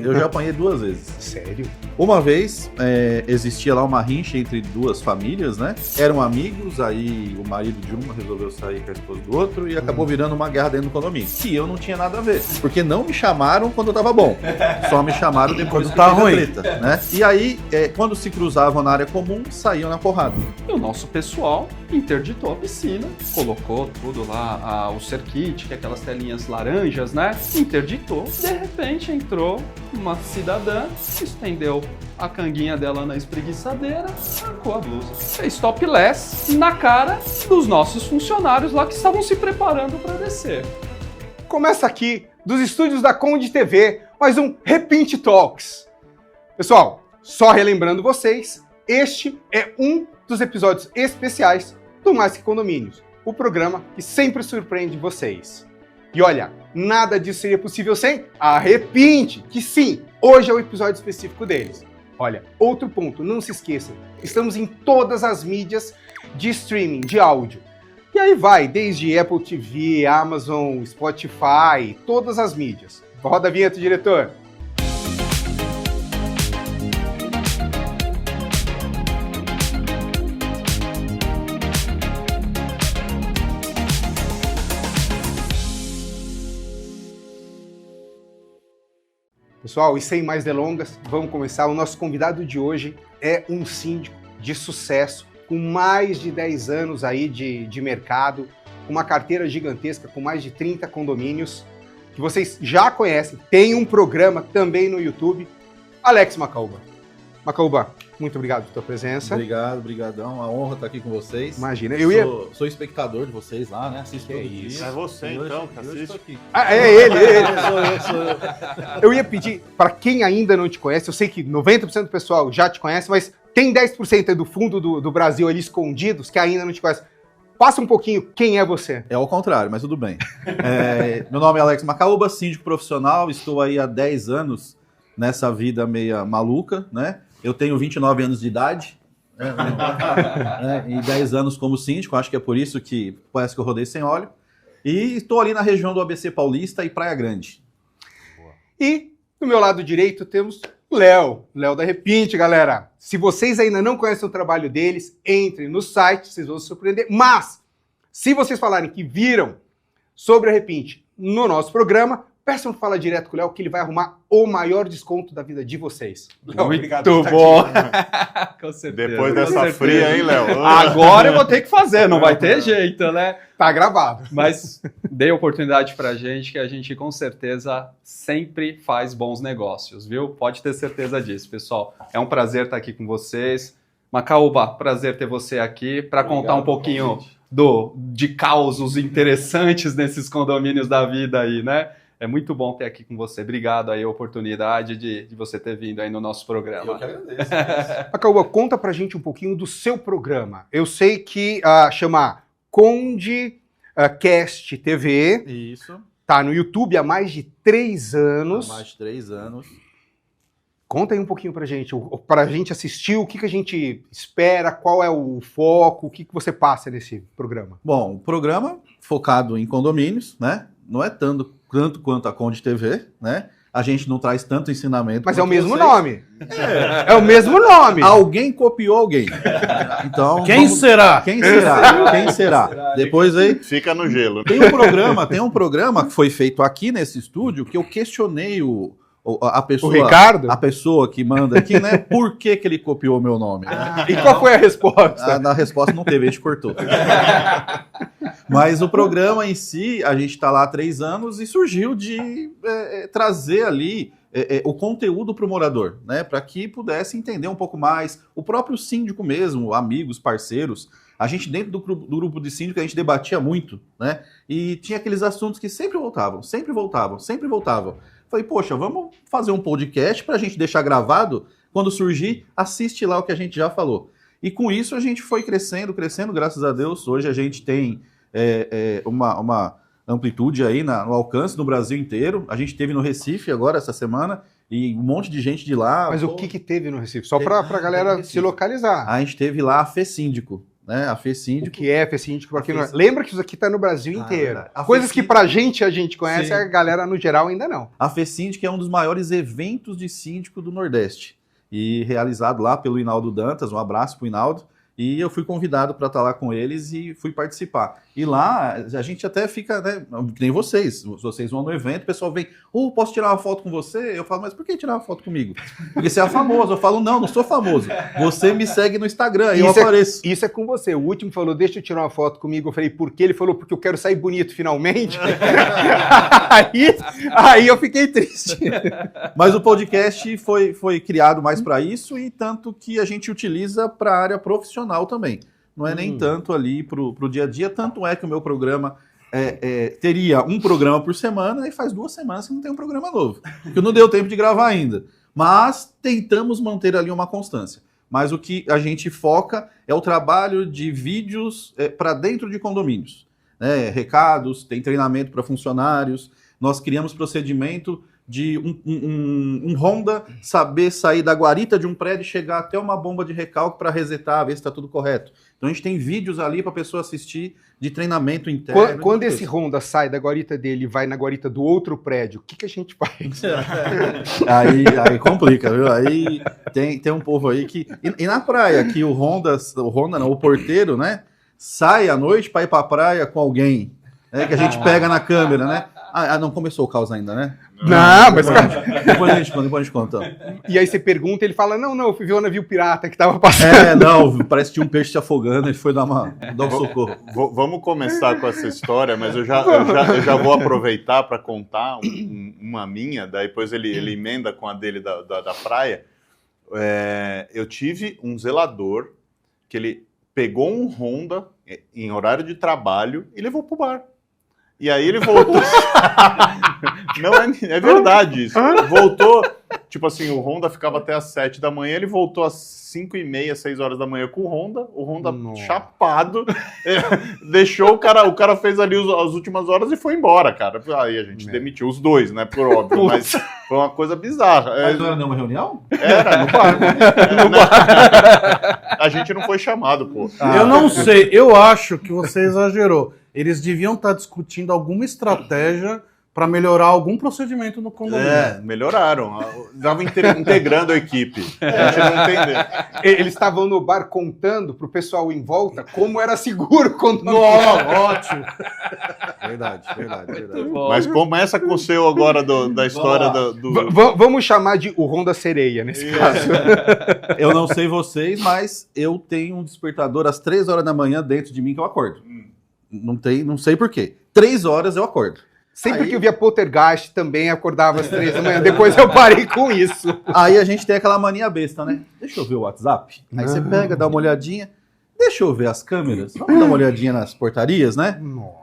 Eu já apanhei 2 vezes. Sério? Uma vez, existia lá uma rincha entre 2 famílias, né? Eram amigos, aí o marido de uma resolveu sair com a esposa do outro e acabou virando uma guerra dentro do condomínio. Que eu não tinha nada a ver, porque não me chamaram quando eu tava bom. Só me chamaram depois que tava ruim. treta, né? E aí, quando se cruzavam na área comum, saíam na porrada. E o nosso pessoal interditou a piscina, colocou tudo lá, o circuit, que é aquelas telinhas laranjas, né? Interditou. De repente entrou uma cidadã, estendeu a canguinha dela na espreguiçadeira, arrancou a blusa. Fez topless na cara dos nossos funcionários lá que estavam se preparando para descer. Começa aqui, dos estúdios da Conde TV, mais um Repinte Talks. Pessoal, só relembrando vocês, este é um dos episódios especiais do Mais Que Condomínios, o programa que sempre surpreende vocês. E olha, nada disso seria possível sem a Repinte, que sim, hoje é o episódio específico deles. Olha, outro ponto, não se esqueçam, estamos em todas as mídias de streaming, de áudio. E aí vai, desde Apple TV, Amazon, Spotify, todas as mídias. Roda a vinheta, diretor. Pessoal, e sem mais delongas, vamos começar. O nosso convidado de hoje é um síndico de sucesso, com mais de 10 anos aí de mercado, com uma carteira gigantesca, com mais de 30 condomínios, que vocês já conhecem. Tem um programa também no YouTube, Alex Macaúba. Macaúba, muito obrigado pela tua presença. Brigadão. A honra estar aqui com vocês. Imagina, Sou espectador de vocês lá, né? Assisto todo dia. É você então, que assiste. Ah, é ele. Sou eu. Eu ia pedir, para quem ainda não te conhece, eu sei que 90% do pessoal já te conhece, mas tem 10% aí do fundo do Brasil ali escondidos que ainda não te conhece. Passa um pouquinho quem é você. É ao contrário, mas tudo bem. Meu nome é Alex Macaúba, síndico profissional, estou aí há 10 anos nessa vida meia maluca, né? Eu tenho 29 anos de idade, e 10 anos como síndico, acho que é por isso que parece que eu rodei sem óleo. E estou ali na região do ABC Paulista e Praia Grande. E do meu lado direito temos o Léo da Repinte, galera. Se vocês ainda não conhecem o trabalho deles, entrem no site, vocês vão se surpreender. Mas, se vocês falarem que viram sobre a Repinte no nosso programa, peçam para falar direto com o Léo que ele vai arrumar o maior desconto da vida de vocês. Léo, obrigado por estar bom. aqui. Com certeza. Depois dessa fria, hein, Léo? Agora eu vou ter que fazer, não vai ter jeito, né? Tá gravado. Mas dê oportunidade pra gente, que a gente com certeza sempre faz bons negócios, viu? Pode ter certeza disso, pessoal. É um prazer estar aqui com vocês. Macaúba, prazer ter você aqui para contar um pouquinho de causos interessantes nesses condomínios da vida aí, né? É muito bom ter aqui com você. Obrigado aí a oportunidade de você ter vindo aí no nosso programa. Eu que agradeço. Macaúba, conta pra gente um pouquinho do seu programa. Eu sei que chama Conde Cast TV. Isso. Tá no YouTube há mais de 3 anos. Há mais de 3 anos. Conta aí um pouquinho pra gente assistir, o que a gente espera, qual é o foco, o que você passa nesse programa. Bom, o programa focado em condomínios, né? Não é tanto quanto a Conde TV, né? A gente não traz tanto ensinamento. Mas é o mesmo vocês. nome. É o mesmo nome. Alguém copiou alguém. Então, Quem será? Quem será? Depois aí Fica no gelo. tem um programa que foi feito aqui nesse estúdio que eu questionei a pessoa, O Ricardo? a pessoa que manda aqui, né? Por que ele copiou meu nome? E qual foi a resposta? Na resposta não teve, a gente cortou. Mas o programa em si, a gente está lá há 3 anos e surgiu de trazer ali o conteúdo para o morador, né? Para que pudesse entender um pouco mais. O próprio síndico mesmo, amigos, parceiros. A gente, dentro do grupo de síndico, a gente debatia muito, né? E tinha aqueles assuntos que sempre voltavam. Falei, poxa, vamos fazer um podcast para a gente deixar gravado. Quando surgir, assiste lá o que a gente já falou. E com isso a gente foi crescendo, graças a Deus. Hoje a gente tem uma amplitude aí no alcance do Brasil inteiro. A gente teve no Recife agora, essa semana, e um monte de gente de lá. Mas o que teve no Recife? Só para a galera se localizar. A gente teve lá a Fê Síndico, né? A Fê O Síndico. que é Síndico? Pra quem não... A Fê- Lembra que isso aqui tá no Brasil Ah, inteiro. verdade. A Fê Coisas que Síndico- pra gente a gente conhece, Sim. a galera no geral ainda não. A Fê Síndico é um dos maiores eventos de síndico do Nordeste. E realizado lá pelo Hinaldo Dantas, um abraço pro Hinaldo. E eu fui convidado para estar lá com eles e fui participar. E lá a gente até fica, né, que nem vocês. Vocês vão no evento, o pessoal vem, posso tirar uma foto com você? Eu falo, mas por que tirar uma foto comigo? Porque você é famoso. Eu falo, não sou famoso. Você me segue no Instagram, aí eu apareço. Isso é com você. O último falou, deixa eu tirar uma foto comigo. Eu falei, por quê? Ele falou, porque eu quero sair bonito finalmente. aí eu fiquei triste. Mas o podcast foi criado mais para isso e tanto que a gente utiliza para a área profissional também. Não é nem tanto ali pro dia a dia, tanto é que o meu programa teria um programa por semana e faz 2 semanas que não tem um programa novo. Porque não deu tempo de gravar ainda. Mas tentamos manter ali uma constância. Mas o que a gente foca é o trabalho de vídeos para dentro de condomínios. Né? Recados, tem treinamento para funcionários, nós criamos procedimento de um Honda saber sair da guarita de um prédio e chegar até uma bomba de recalque para resetar, ver se está tudo correto. Então a gente tem vídeos ali para a pessoa assistir de treinamento interno. Quando esse Honda sai da guarita dele e vai na guarita do outro prédio, o que a gente faz? aí complica, viu? Aí tem um povo aí que... E na praia, que o porteiro, né, sai à noite para ir para a praia com alguém, que a gente pega na câmera, né? Não começou o caos ainda, né? Não, mas... Depois a gente conta. E aí você pergunta, ele fala, não, eu fui ver o navio pirata que tava passando. Não, parece que tinha um peixe se afogando, ele foi dar um socorro. Vamos começar com essa história, mas eu já vou aproveitar para contar uma minha, daí depois ele emenda com a dele da praia. Eu tive um zelador que ele pegou um Honda em horário de trabalho e levou pro bar. E aí ele voltou. Não, é verdade isso. Voltou, tipo assim, o Honda ficava até às 7 da manhã, ele voltou às 5h30, 6 horas da manhã com o Honda Nossa. chapado, deixou o cara fez ali as últimas horas e foi embora, cara. Aí a gente demitiu os dois, né, por óbvio, mas foi uma coisa bizarra. Mas não era nenhuma reunião? Era, no bar. A gente não foi chamado, pô. Eu não sei, eu acho que você exagerou. Eles deviam estar discutindo alguma estratégia para melhorar algum procedimento no condomínio. Melhoraram. Estavam integrando a equipe. A gente não entendeu. Eles estavam no bar contando pro pessoal em volta como era seguro quando Ótimo! Verdade. Mas começa com o seu agora da história do... Vamos chamar de o Honda Sereia nesse caso. Eu não sei vocês, mas eu tenho um despertador às 3 horas da manhã dentro de mim que eu acordo. Não sei por quê. 3 horas eu acordo. Sempre que eu via Poltergeist também acordava às 3 da manhã. Depois eu parei com isso. Aí a gente tem aquela mania besta, né? Deixa eu ver o WhatsApp. Aí você pega, dá uma olhadinha. Deixa eu ver as câmeras. Vamos dar uma olhadinha nas portarias, né?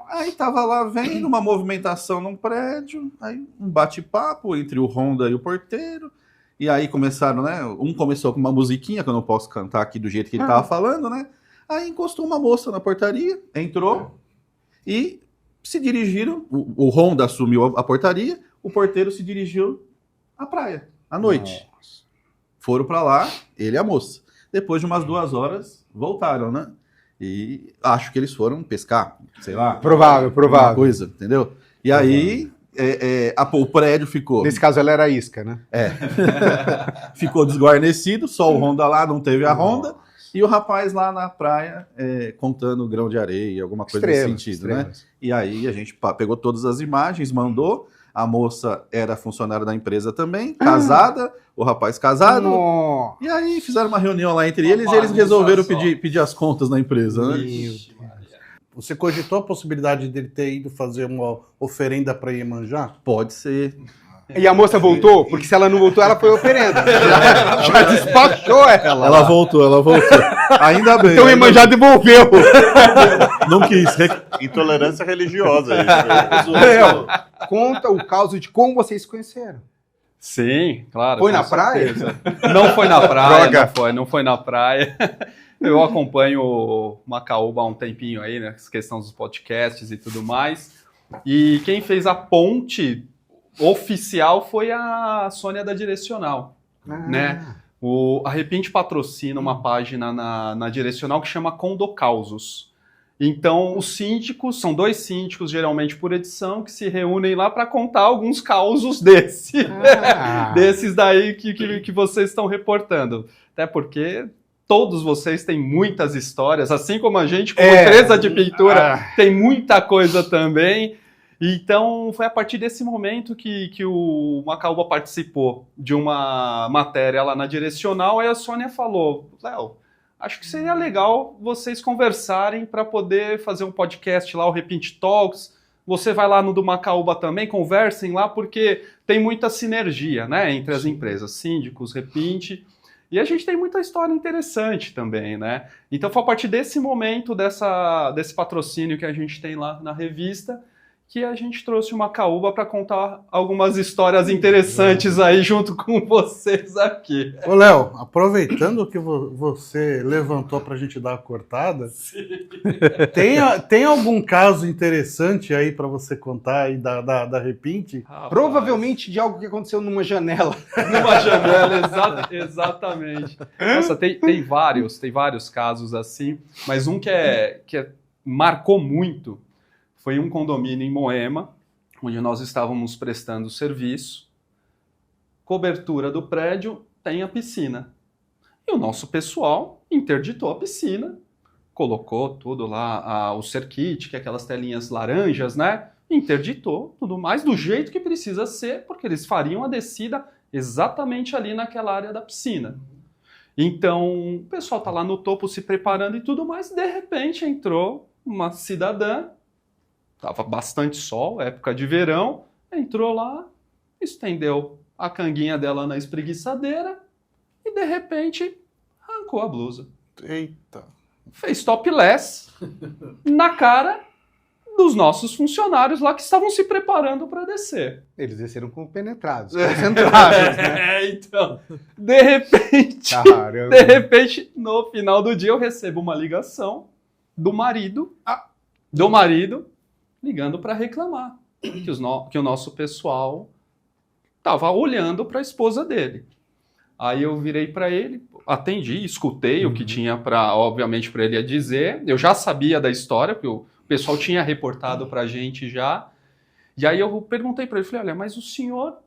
Aí tava lá vendo uma movimentação num prédio. Aí um bate-papo entre o Honda e o porteiro. E aí começaram, né? Um começou com uma musiquinha que eu não posso cantar aqui do jeito que ele tava falando, né? Aí encostou uma moça na portaria, entrou e se dirigiram. O Honda assumiu a portaria, o porteiro se dirigiu à praia, à noite. Nossa. Foram para lá, ele e a moça. Depois de umas 2 horas, voltaram, né? E acho que eles foram pescar, sei lá. Provável. Alguma coisa, entendeu? E aí, o prédio ficou... Nesse caso ela era isca, né? ficou desguarnecido, só o Honda lá, não teve a Honda. E o rapaz lá na praia contando grão de areia, alguma coisa nesse sentido, né? E aí a gente pegou todas as imagens, mandou. A moça era funcionária da empresa também, casada, o rapaz casado. Nossa. E aí fizeram uma reunião lá entre eles e eles resolveram pedir as contas na empresa, né? Você cogitou a possibilidade dele ter ido fazer uma oferenda para Iemanjá? Pode ser. E a moça voltou? Porque se ela não voltou, ela foi oferenda. Já despachou ela. Ela voltou. Ainda bem. Então o Iemanjá devolveu. Não quis. Intolerância religiosa. Isso. Conta o caso de como vocês se conheceram. Sim, claro. Foi com na praia? certeza. Não foi na praia, Droga. não foi na praia. Eu acompanho o Macaúba há um tempinho aí, né? Essa questão dos podcasts e tudo mais. E quem fez a ponte oficial foi a Sônia da Direcional, né? A Repinte patrocina uma página na Direcional que chama Condocausos. Então, os síndicos, são 2 síndicos, geralmente por edição, que se reúnem lá para contar alguns causos desses daí que vocês estão reportando. Até porque todos vocês têm muitas histórias, assim como a gente, como empresa de pintura, tem muita coisa também. Então, foi a partir desse momento que o Macaúba participou de uma matéria lá na Direcional, aí a Sônia falou, Léo, acho que seria legal vocês conversarem para poder fazer um podcast lá, o Repinte Talks. Você vai lá no do Macaúba também, conversem lá, porque tem muita sinergia, né, entre as empresas, síndicos, Repinte. E a gente tem muita história interessante também, né? Então foi a partir desse momento, desse patrocínio que a gente tem lá na revista, que a gente trouxe o Macaúba para contar algumas histórias interessantes aí junto com vocês aqui. Ô, Léo, aproveitando que você levantou pra gente dar a cortada, tem algum caso interessante aí para você contar aí da Repinte? Rapaz, Provavelmente de algo que aconteceu numa janela. numa janela, exatamente. Nossa, tem vários casos assim, mas um que marcou muito foi um condomínio em Moema, onde nós estávamos prestando serviço. Cobertura do prédio tem a piscina. E o nosso pessoal interditou a piscina, colocou tudo lá, o cerquite, que é aquelas telinhas laranjas, né? Interditou tudo mais do jeito que precisa ser, porque eles fariam a descida exatamente ali naquela área da piscina. Então, o pessoal está lá no topo se preparando e tudo mais, de repente entrou uma cidadã, estava bastante sol, época de verão, entrou lá, estendeu a canguinha dela na espreguiçadeira e, de repente, arrancou a blusa. Eita. Fez topless na cara dos nossos funcionários lá que estavam se preparando para descer. Eles desceram penetrados, concentrados, né? Então, de repente, no final do dia, eu recebo uma ligação do marido ligando para reclamar que o nosso pessoal estava olhando para a esposa dele. Aí eu virei para ele, atendi, escutei o que tinha obviamente para ele a dizer. Eu já sabia da história, porque o pessoal tinha reportado para a gente já. E aí eu perguntei para ele, falei, olha, mas o senhor,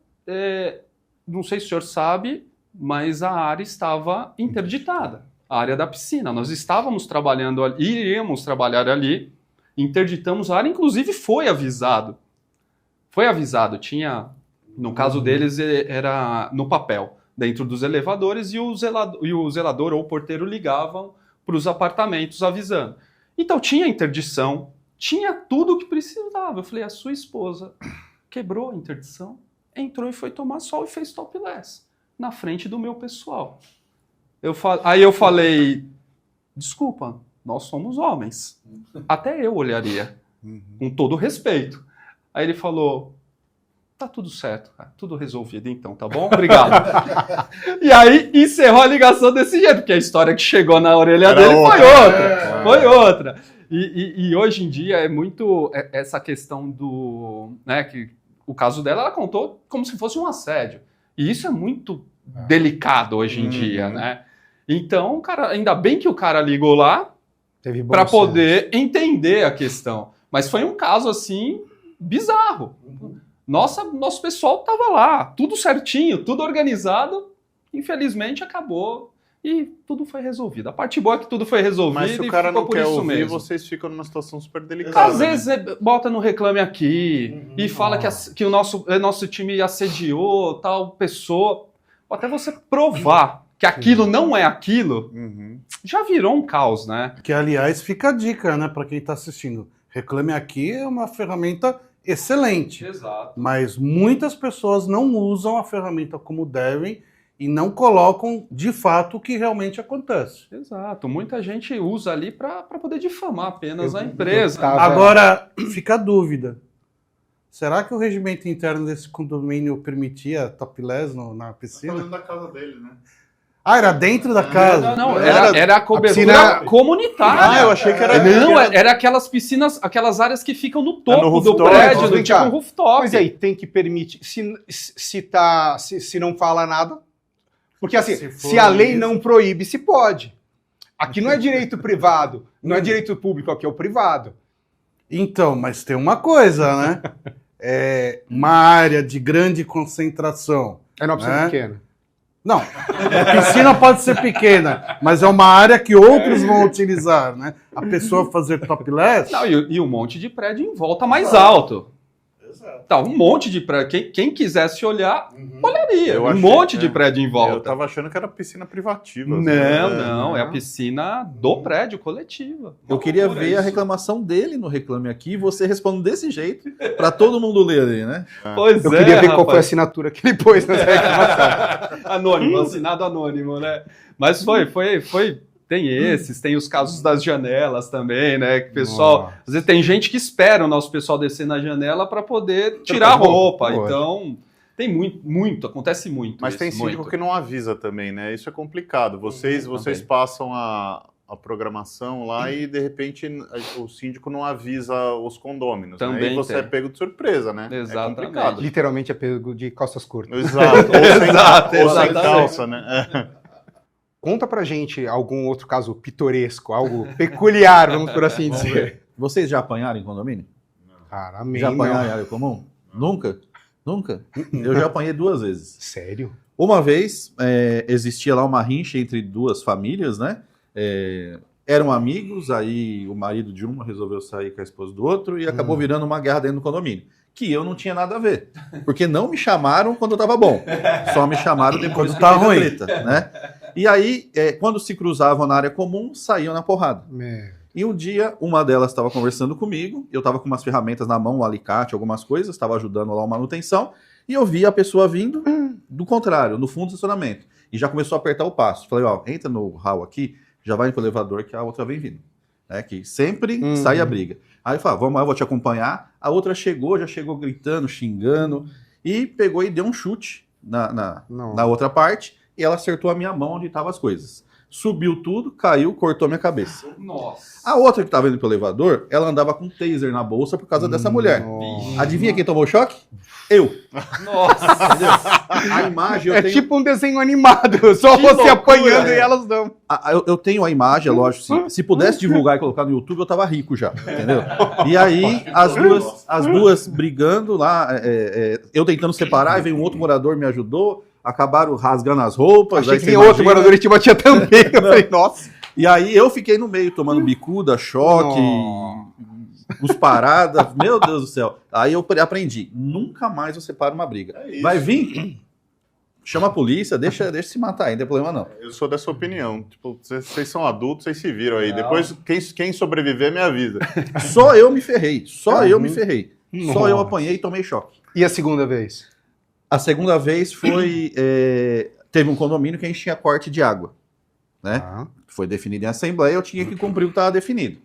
não sei se o senhor sabe, mas a área estava interditada, a área da piscina. Nós estávamos trabalhando ali, iríamos trabalhar ali, interditamos a área, inclusive foi avisado. Tinha, no caso deles, era no papel, dentro dos elevadores, e o zelador ou o porteiro ligavam para os apartamentos avisando. Então tinha interdição, tinha tudo o que precisava. Eu falei, a sua esposa quebrou a interdição, entrou e foi tomar sol e fez topless na frente do meu pessoal. Aí eu falei, desculpa, nós somos homens. Até eu olharia, com todo respeito. Aí ele falou, tá tudo certo, cara, tudo resolvido então, tá bom? Obrigado. E aí encerrou a ligação desse jeito, porque a história que chegou na orelha dele foi outra. E hoje em dia é muito essa questão do... né, que o caso dela, ela contou como se fosse um assédio. E isso é muito delicado hoje em dia, né? Então, cara, ainda bem que o cara ligou lá para poder entender a questão. Mas foi um caso, assim, bizarro. Nosso pessoal estava lá, tudo certinho, tudo organizado. Infelizmente, acabou e tudo foi resolvido. A parte boa é que tudo foi resolvido. Mas se o cara não quer ouvir, mesmo. vocês ficam numa situação super delicada. Às vezes bota no Reclame Aqui e fala que o nosso time assediou tal pessoa. Até você provar que aquilo não é aquilo, já virou um caos, né? Que, aliás, fica a dica, né, para quem está assistindo. Reclame Aqui é uma ferramenta excelente. Exato. Mas muitas pessoas não usam a ferramenta como devem e não colocam, de fato, o que realmente acontece. Exato. Muita gente usa ali para poder difamar apenas a empresa. Agora, fica a dúvida. Será que o regimento interno desse condomínio permitia topless na piscina? Tá dentro da casa dele, né? Ah, era dentro da casa? Não, era a cobertura comunitária. Eu achei que era... Não, era aquelas piscinas, aquelas áreas que ficam no topo no do rooftop, prédio, do tipo rooftop. Pois aí, tem que permitir. Se não fala nada, Porque assim, Se se for a lei isso- não proíbe, se pode. Aqui não é direito privado, não é direito público, aqui é o privado. Então, mas tem uma coisa, né? É uma área de grande concentração. É uma piscina É? pequena. Não, a piscina pode ser pequena, mas é uma área que outros vão utilizar, né? A pessoa fazer topless... Não, e um monte de prédio em volta mais alto. Tá, um monte de prédio. Quem quisesse olhar, olharia. Eu Um achei- monte de é. prédio em Eu volta. tava achando que era piscina privativa. Não, assim, não, é a piscina do prédio, coletiva. Eu queria Loucura ver a isso. reclamação dele no Reclame Aqui e você responde desse jeito pra todo mundo ler ali, né? Pois Eu é, queria ver qual foi a rapaz. assinatura que ele pôs nessa reclamação. Anônimo, assinado anônimo, né? Mas foi. Tem esses, tem os casos das janelas também, né? Que o pessoal. Às vezes tem gente que espera o nosso pessoal descer na janela para poder tirar a roupa. Lógico. Então, tem muito, acontece muito. Mas isso, tem síndico muito. que não avisa também, né? Isso é complicado. Vocês também. passam a programação lá e, de repente, o síndico não avisa os condôminos, né? Também E você tem. é pego de surpresa, né? Exatamente. É complicado. Literalmente é pego de calças curtas. Exato. Ou sem Exatamente. calça, né? Conta pra gente algum outro caso pitoresco, algo peculiar, vamos por assim dizer. Vocês já apanharam em condomínio? Cara, amém, Já apanharam não. em área comum? Nunca? Nunca? Eu já apanhei 2 vezes. Sério? Uma vez, existia lá uma rincha entre 2 famílias, né? Eram amigos, aí o marido de uma resolveu sair com a esposa do outro e acabou virando uma guerra dentro do condomínio. Que eu não tinha nada a ver. Porque não me chamaram quando tava bom. Só me chamaram depois Quando que tá teve a ruim. treta, né? E aí, quando se cruzavam na área comum, saíam na porrada. E um dia, uma delas estava conversando comigo, eu estava com umas ferramentas na mão, um alicate, algumas coisas, estava ajudando lá a manutenção, e eu vi a pessoa vindo do contrário, no fundo do estacionamento. E já começou a apertar o passo. Falei, ó, entra no hall aqui, já vai pro elevador que a outra vem vindo. Que sempre sai a briga. Aí eu falei, vamos lá, eu vou te acompanhar. A outra já chegou gritando, xingando, e pegou e deu um chute na outra parte, e ela acertou a minha mão onde estavam as coisas. Subiu tudo, caiu, cortou minha cabeça. Nossa. A outra que estava indo pro elevador, ela andava com um taser na bolsa por causa dessa mulher. Adivinha quem tomou choque? Eu. Nossa. Entendeu? A imagem eu É tenho. tipo um desenho animado, só Que você loucura, apanhando é. e elas não. Eu tenho a imagem, é lógico. Se pudesse divulgar e colocar no YouTube, eu tava rico já, entendeu? E aí, as duas brigando lá, eu tentando separar, e veio um outro morador, me ajudou, acabaram rasgando as roupas. Achei aí que você vinha outro imagina. morador e te batia também. Eu falei, nossa. E aí eu fiquei no meio, tomando bicuda, choque, cusparadas, meu Deus do céu. Aí eu aprendi, nunca mais você para uma briga. É isso. Vai vir, chama a polícia, deixa se matar aí, não tem problema não. Eu sou dessa opinião. Tipo, vocês são adultos, vocês se viram aí. Não. Depois, quem sobreviver, me avisa. Só eu me ferrei, só eu me ferrei. Só eu Nossa. apanhei e tomei choque. E a segunda vez? A segunda vez foi, teve um condomínio que a gente tinha corte de água, né? Ah. Foi definido em assembleia, eu tinha que cumprir o que estava definido.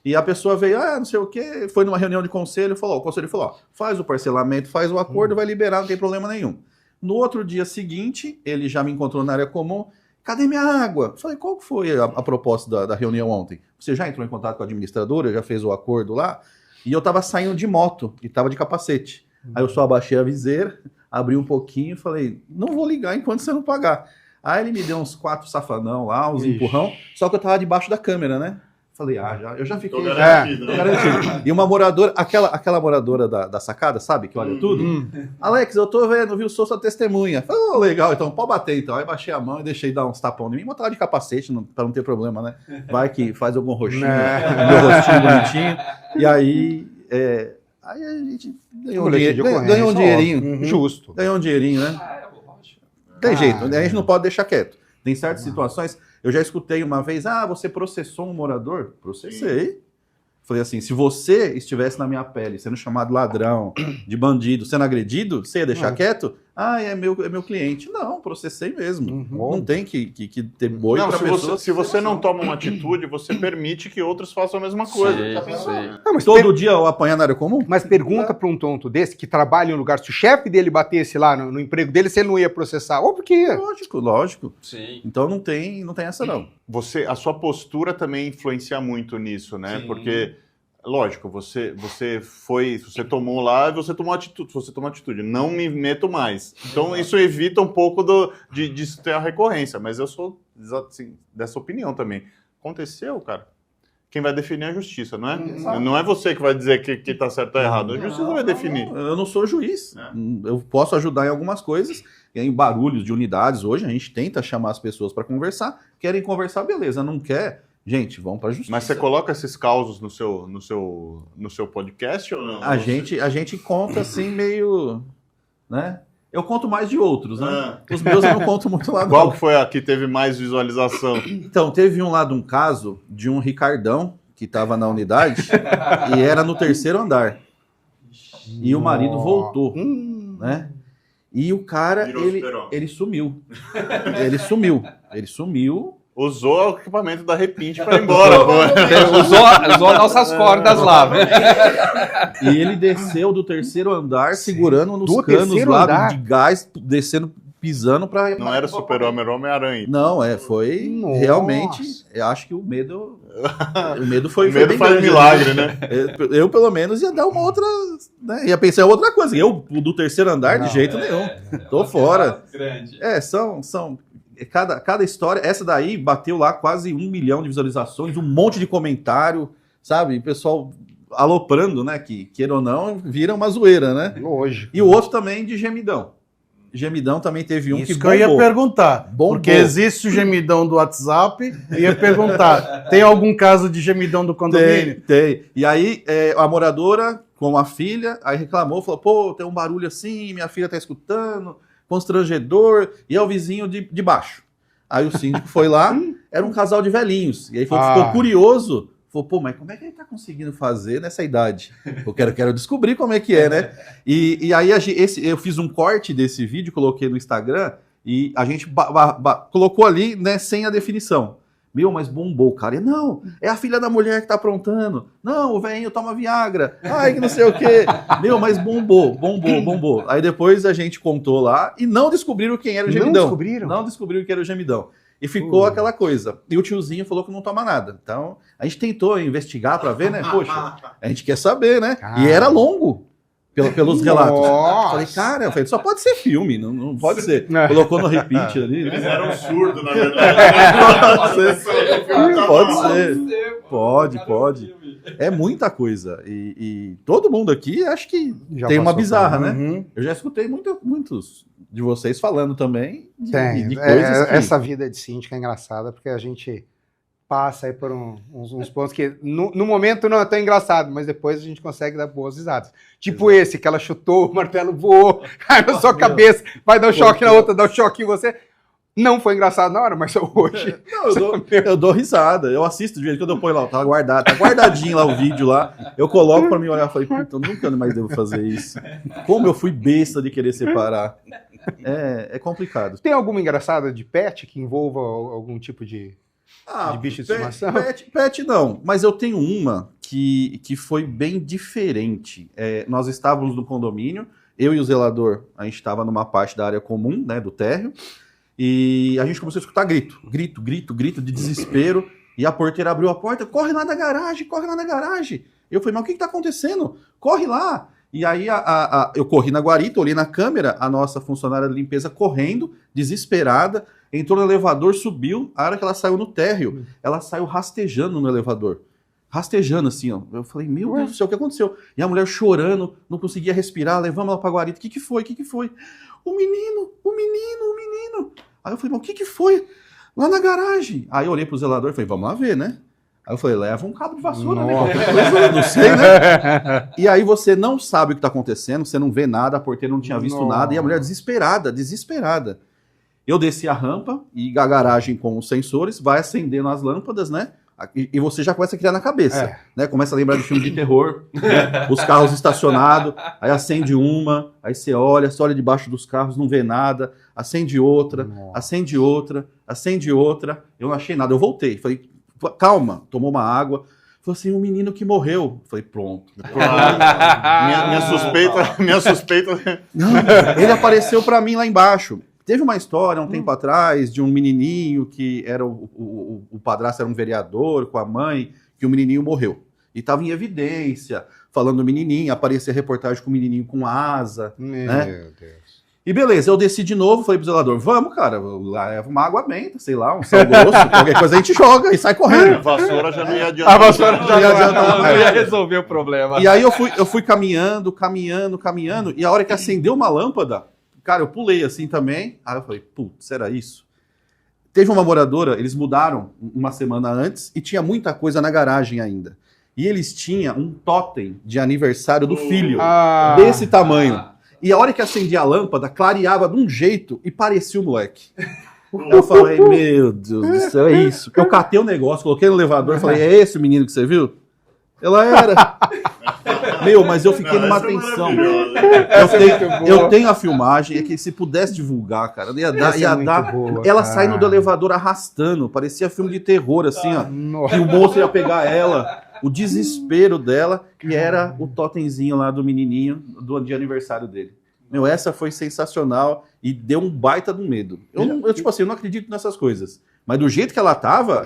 E a pessoa veio, não sei o quê, foi numa reunião de conselho, o conselho falou, ó, faz o parcelamento, faz o acordo, vai liberar, não tem problema nenhum. No outro dia seguinte, ele já me encontrou na área comum, cadê minha água? Eu falei, qual foi a proposta da reunião ontem? Você já entrou em contato com a administradora, já fez o acordo lá? E eu tava saindo de moto, e tava de capacete. Aí eu só abaixei a viseira, abri um pouquinho e falei, não vou ligar enquanto você não pagar. Aí ele me deu uns 4 safanão lá, uns Ixi. empurrão, só que eu tava debaixo da câmera, né? Falei, eu já fiquei... Tô já- garantido, tô né? garantido. E uma moradora, aquela moradora da sacada, sabe, que olha tudo? Alex, eu tô vendo, viu, sou sua testemunha. Falei, legal, então pode bater então. Aí baixei a mão e deixei dar uns tapão em mim, botar de capacete, pra não ter problema, né? Vai que faz algum roxinho, meu rostinho bonitinho. E aí, aí a gente ganhou Boletim de ocorrência, ganhou um dinheirinho. óbvio. Justo. Ganhou um dinheirinho, né? Tem jeito, a gente não pode deixar quieto. Tem certas situações, eu já escutei uma vez, você processou um morador? Processei. Falei assim, se você estivesse na minha pele, sendo chamado ladrão, de bandido, sendo agredido, você ia deixar quieto? É meu cliente. Não, processei mesmo. Não tem que ter boi Não, pra se pessoa. se você não toma uma atitude, você permite que outros façam a mesma coisa. Sim, Tá pensando? sim. Não, mas, Todo dia eu apanhar na área comum? mas pergunta pra um tonto desse que trabalha em um lugar, se o chefe dele batesse lá no emprego dele, se ele não ia processar. Ou porque ia. Lógico. Sim. Então não tem essa não. A sua postura também influencia muito nisso, né? Sim. Porque lógico, você tomou lá e você tomou atitude. Não me meto mais. Então, isso evita um pouco de ter a recorrência. Mas eu sou assim, dessa opinião também. Aconteceu, cara. Quem vai definir é a justiça, não é? Exato. Não é você que vai dizer que tá certo ou errado. A justiça vai definir. Eu não sou juiz. Eu posso ajudar em algumas coisas. Em barulhos de unidades hoje, a gente tenta chamar as pessoas para conversar. Querem conversar, beleza. Não quer, gente, vão para a justiça. Mas você coloca esses causos no seu podcast ou não? A gente conta assim meio, né? Eu conto mais de outros, né? Os meus eu não conto muito lá, não. Qual que foi a que teve mais visualização? Então, teve um caso de um Ricardão que estava na unidade e era no 3º andar. E o marido voltou, né? E o cara, ele sumiu. Ele sumiu. Usou o equipamento da Repinte para ir embora. Usou nossas cordas lá. E ele desceu do 3º andar, segurando nos Do canos 3º lá andar? de gás, descendo, pisando para... Não era Super-Homem, era Homem-Aranha. Não, foi Nossa. realmente... Eu acho que o medo foi... O medo bem faz grande, milagre, né? Eu, pelo menos, ia dar uma outra... Né? Ia pensar em outra coisa. Eu, do 3º andar, de jeito nenhum. Tô fora. Grande. São cada história... Essa daí bateu lá quase 1 milhão de visualizações, um monte de comentário, sabe? O pessoal aloprando, né? Que, queira ou não, vira uma zoeira, né? Lógico. E o outro também de gemidão. Gemidão também teve um Isso que que eu ia bombou. perguntar. Bombou. Porque existe o gemidão do WhatsApp, eu ia perguntar, tem algum caso de gemidão do condomínio? Tem. E aí, a moradora com a filha, aí reclamou, falou, pô, tem um barulho assim, minha filha tá escutando, constrangedor, e é o vizinho de baixo. Aí o síndico foi lá, era um casal de velhinhos, e aí ficou curioso, falou, pô, mas como é que ele tá conseguindo fazer nessa idade? Eu quero descobrir como é que é, né? E aí eu fiz um corte desse vídeo, coloquei no Instagram, e a gente colocou ali, né, sem a definição. Meu, mas bombou, cara. Não, é a filha da mulher que tá aprontando. Não, o velhinho toma Viagra. Ai, que não sei o quê. Meu, mas bombou. Aí depois a gente contou lá e não descobriram quem era o gemidão. Não descobriram? Não descobriram quem era o gemidão. E ficou aquela coisa. E o tiozinho falou que não toma nada. Então, a gente tentou investigar pra ver, né? Poxa, a gente quer saber, né? E era longo. Pelos relatos. Nossa. Falei, cara, só pode ser filme, não pode ser. Colocou no repeat ali. Né? Eles eram surdos, na verdade. Pode. É muita coisa. E todo mundo aqui acho que Já tem uma passou bizarra, por- né? Uhum. Eu já escutei muitos de vocês falando também de Tem. coisas que... Essa vida de síndico é engraçada, porque a gente passa aí por uns pontos que no momento não é tão engraçado, mas depois a gente consegue dar boas risadas. Tipo esse, que ela chutou, o martelo voou, cai na sua cabeça, vai dar um choque na outra, dá um choque em você. Não foi engraçado na hora, mas hoje... Não, eu dou risada, eu assisto de vez em quando eu ponho lá, tá guardadinho lá o vídeo lá, eu coloco pra mim olhar e falei, puta, eu nunca mais devo fazer isso. Como eu fui besta de querer separar. É complicado. Tem alguma engraçada de pet que envolva algum tipo de bicho de estimação? Pet não, mas eu tenho uma que foi bem diferente. Nós estávamos no condomínio, eu e o zelador, a gente estava numa parte da área comum, né, do térreo, e a gente começou a escutar grito de desespero, e a porteira abriu a porta, corre lá na garagem. Eu falei, mas o que está acontecendo? Corre lá! E aí eu corri na guarita, olhei na câmera, a nossa funcionária de limpeza correndo, desesperada, entrou no elevador, subiu, a hora que ela saiu no térreo, ela saiu rastejando no elevador. Rastejando assim, ó. Eu falei, meu Deus do céu, o que aconteceu? E a mulher chorando, não conseguia respirar, levamos ela pra guarita. O que foi? O menino. Aí eu falei, mas o que foi? Lá na garagem. Aí eu olhei pro zelador e falei, vamos lá ver, né? Aí eu falei, leva um cabo de vassoura, né? Qualquer coisa, eu não sei, né? E aí você não sabe o que tá acontecendo, você não vê nada, a porteira não tinha visto nada, e a mulher desesperada. Eu desci a rampa e a garagem com os sensores vai acendendo as lâmpadas, né? E você já começa a criar na cabeça, né? Começa a lembrar de filme de terror, né? Os carros estacionados, aí acende uma, aí você olha debaixo dos carros, não vê nada, acende outra, eu não achei nada, eu voltei, falei, calma, tomou uma água, falou assim, um menino que morreu, falei, pronto. Minha suspeita... Não, ele apareceu pra mim lá embaixo. Teve uma história um tempo atrás de um menininho que era o padrasto era um vereador com a mãe, que o menininho morreu. E tava em evidência, falando do menininho, aparecia reportagem com o menininho com asa. Meu Deus. E beleza, eu desci de novo, falei pro zelador, vamos, cara, leva uma água benta, sei lá, um sal grosso, qualquer coisa a gente joga e sai A correndo. vassoura já não ia adiantar. A vassoura Não ia adiantar Não ia resolver o problema. E aí eu fui caminhando, e a hora que acendeu uma lâmpada, cara, eu pulei assim também. Aí eu falei, putz, era isso? Teve uma moradora, eles mudaram uma semana antes e tinha muita coisa na garagem ainda. E eles tinham um totem de aniversário do filho, desse tamanho. E a hora que acendia a lâmpada, clareava de um jeito e parecia o moleque. Eu falei, meu Deus do céu, é isso. Eu catei o negócio, coloquei no elevador e falei, é esse o menino que você viu? Ela era. Meu, mas eu fiquei numa tensão. Eu tenho a filmagem, é que se pudesse divulgar, cara, ia dar. Boa, Ela saindo do elevador arrastando, parecia filme de terror, assim, ó. Que o moço ia pegar ela, o desespero dela, e era o totemzinho lá do menininho de aniversário dele. Meu, essa foi sensacional e deu um baita do medo. Eu tipo assim, eu não acredito nessas coisas. Mas do jeito que ela tava,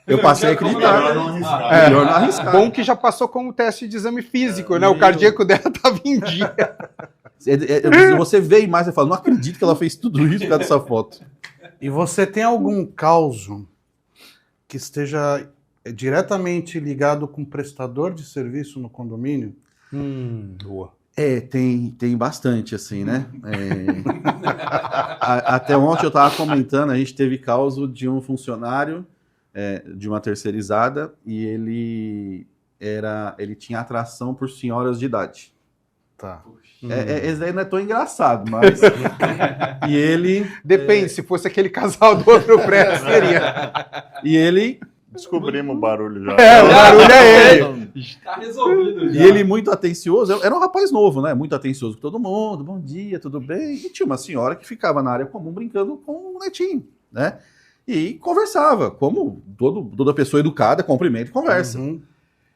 eu passei a acreditar. Melhor não arriscar. Bom que já passou com o teste de exame físico, né? O cardíaco dela tava em dia. Você vê a imagem e fala, não acredito que ela fez tudo isso por causa dessa foto. E você tem algum caso que esteja diretamente ligado com prestador de serviço no condomínio? Boa. Tem bastante, assim, né? Até ontem eu estava comentando, a gente teve caso de um funcionário de uma terceirizada e ele tinha atração por senhoras de idade. Tá. Esse daí não é tão engraçado, mas... E ele... Depende, se fosse aquele casal do outro prédio, seria. E ele... Descobrimos o barulho já. O barulho é ele. Está resolvido já. E ele muito atencioso, era um rapaz novo, né? Muito atencioso com todo mundo, bom dia, tudo bem? E tinha uma senhora que ficava na área comum brincando com o netinho, né? E conversava, como toda pessoa educada, cumprimenta e conversa. Uhum.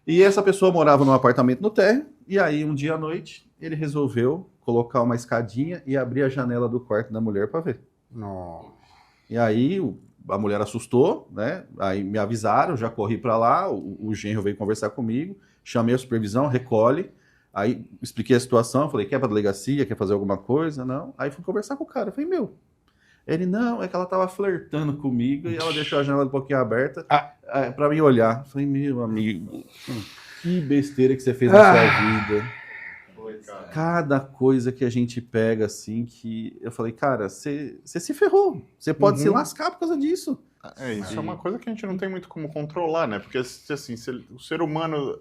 E essa pessoa morava num apartamento no térreo, e aí um dia à noite ele resolveu colocar uma escadinha e abrir a janela do quarto da mulher para ver. Nossa. E aí a mulher assustou, né? Aí me avisaram, já corri para lá, o genro veio conversar comigo, chamei a supervisão, recolhe, aí expliquei a situação, falei, quer para delegacia, quer fazer alguma coisa? Não. Aí fui conversar com o cara, falei, meu, ele, não, é que ela tava flertando comigo e ela deixou a janela um pouquinho aberta para me olhar. Falei, meu amigo, que besteira que você fez na sua vida. Cada coisa que a gente pega, assim, que eu falei, cara, você se ferrou. Você pode se lascar por causa disso. Isso é uma coisa que a gente não tem muito como controlar, né? Porque, assim, o ser humano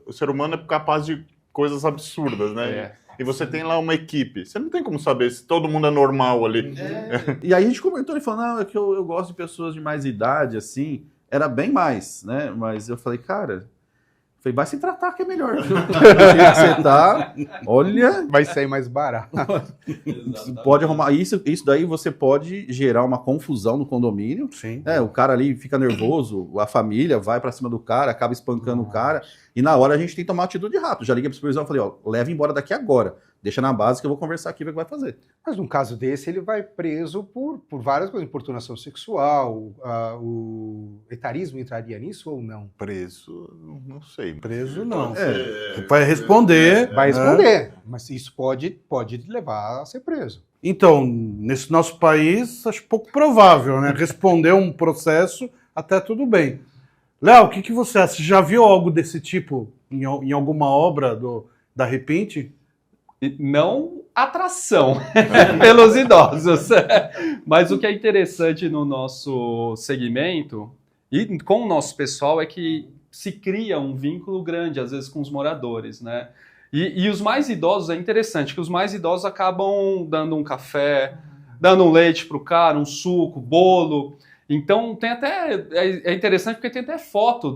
é capaz de coisas absurdas, né? E você tem lá uma equipe. Você não tem como saber se todo mundo é normal ali. E aí a gente comentou, ele falou, não, é que eu gosto de pessoas de mais idade, assim. Era bem mais, né? Mas eu falei, cara... vai se tratar que é melhor. Do jeito que você tá, olha... Vai sair mais barato. Pode arrumar... Isso daí você pode gerar uma confusão no condomínio. Sim. O cara ali fica nervoso, a família vai pra cima do cara, acaba espancando o cara. E na hora a gente tem que tomar atitude rápido. Já liguei pra supervisão e falei, leva embora daqui agora. Deixa na base que eu vou conversar aqui e ver o que vai fazer. Mas num caso desse, ele vai preso por várias coisas. Importunação sexual, o etarismo entraria nisso ou não? Preso, não sei. Preso não. É. Vai responder. Vai responder, mas isso pode levar a ser preso. Então, nesse nosso país, acho pouco provável, né? Responder um processo, até tudo bem. Léo, o que você acha? Você já viu algo desse tipo em alguma obra da Repaint? Não atração pelos idosos. Mas o que é interessante no nosso segmento e com o nosso pessoal é que se cria um vínculo grande, às vezes, com os moradores, né? E os mais idosos, é interessante que os mais idosos acabam dando um café, dando um leite para o cara, um suco, bolo. Então tem até é interessante porque tem até foto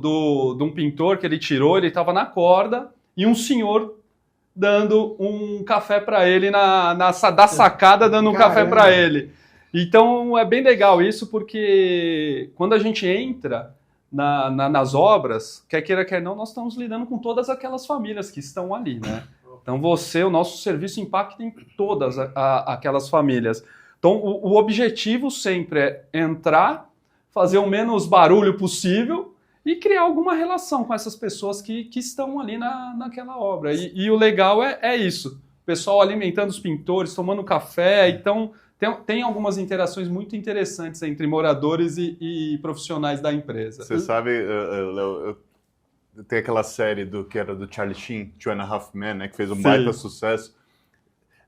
de um pintor que ele tirou, ele estava na corda e um senhor dando um café para ele da sacada, dando um café para ele. Então é bem legal isso porque quando a gente entra nas obras, quer queira quer não, nós estamos lidando com todas aquelas famílias que estão ali, né? Então o nosso serviço impacta em todas aquelas famílias. Então, o objetivo sempre é entrar, fazer o menos barulho possível e criar alguma relação com essas pessoas que estão ali naquela obra. E o legal é isso. O pessoal alimentando os pintores, tomando café. Então, tem algumas interações muito interessantes entre moradores e profissionais da empresa. Você sabe, Léo, tem aquela série que era do Charlie Sheen, Two and a Half Men, né, que fez um baita sucesso.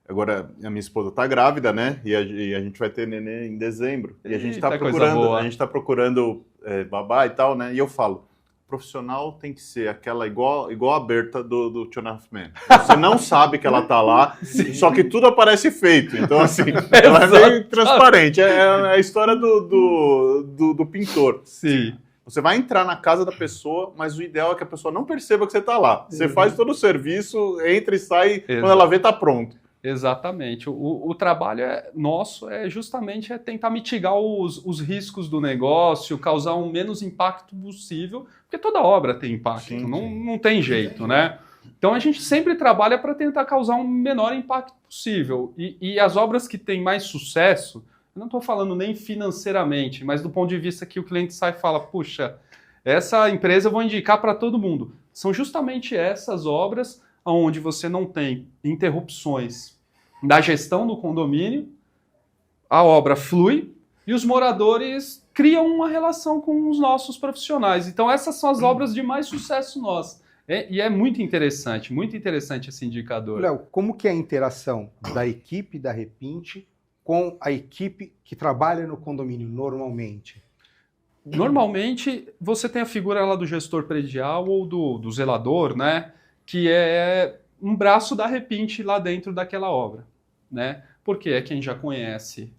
Agora, a minha esposa tá grávida, né? E a gente vai ter neném em dezembro. E a gente tá procurando babá e tal, né? E eu falo, profissional tem que ser aquela igual a Berta do Two and a Half Men. Você não sabe que ela tá lá, só que tudo aparece feito. Então, assim, ela é bem transparente. É a história do pintor. Sim. Você vai entrar na casa da pessoa, mas o ideal é que a pessoa não perceba que você tá lá. Você faz todo o serviço, entra e sai, quando ela vê, tá pronto. Exatamente. O trabalho nosso justamente tentar mitigar os riscos do negócio, causar o menos impacto possível, porque toda obra tem impacto, Sim. Não tem jeito, né? Então a gente sempre trabalha para tentar causar um menor impacto possível. E as obras que têm mais sucesso, eu não estou falando nem financeiramente, mas do ponto de vista que o cliente sai e fala, puxa, essa empresa eu vou indicar para todo mundo. São justamente essas obras onde você não tem interrupções da gestão do condomínio, a obra flui e os moradores criam uma relação com os nossos profissionais. Então essas são as obras de mais sucesso nossas. E é muito interessante esse indicador. Léo, como que é a interação da equipe da Repint com a equipe que trabalha no condomínio normalmente? Normalmente, você tem a figura lá do gestor predial ou do zelador, né? Que é um braço da Repint lá dentro daquela obra, né? Porque é quem já conhece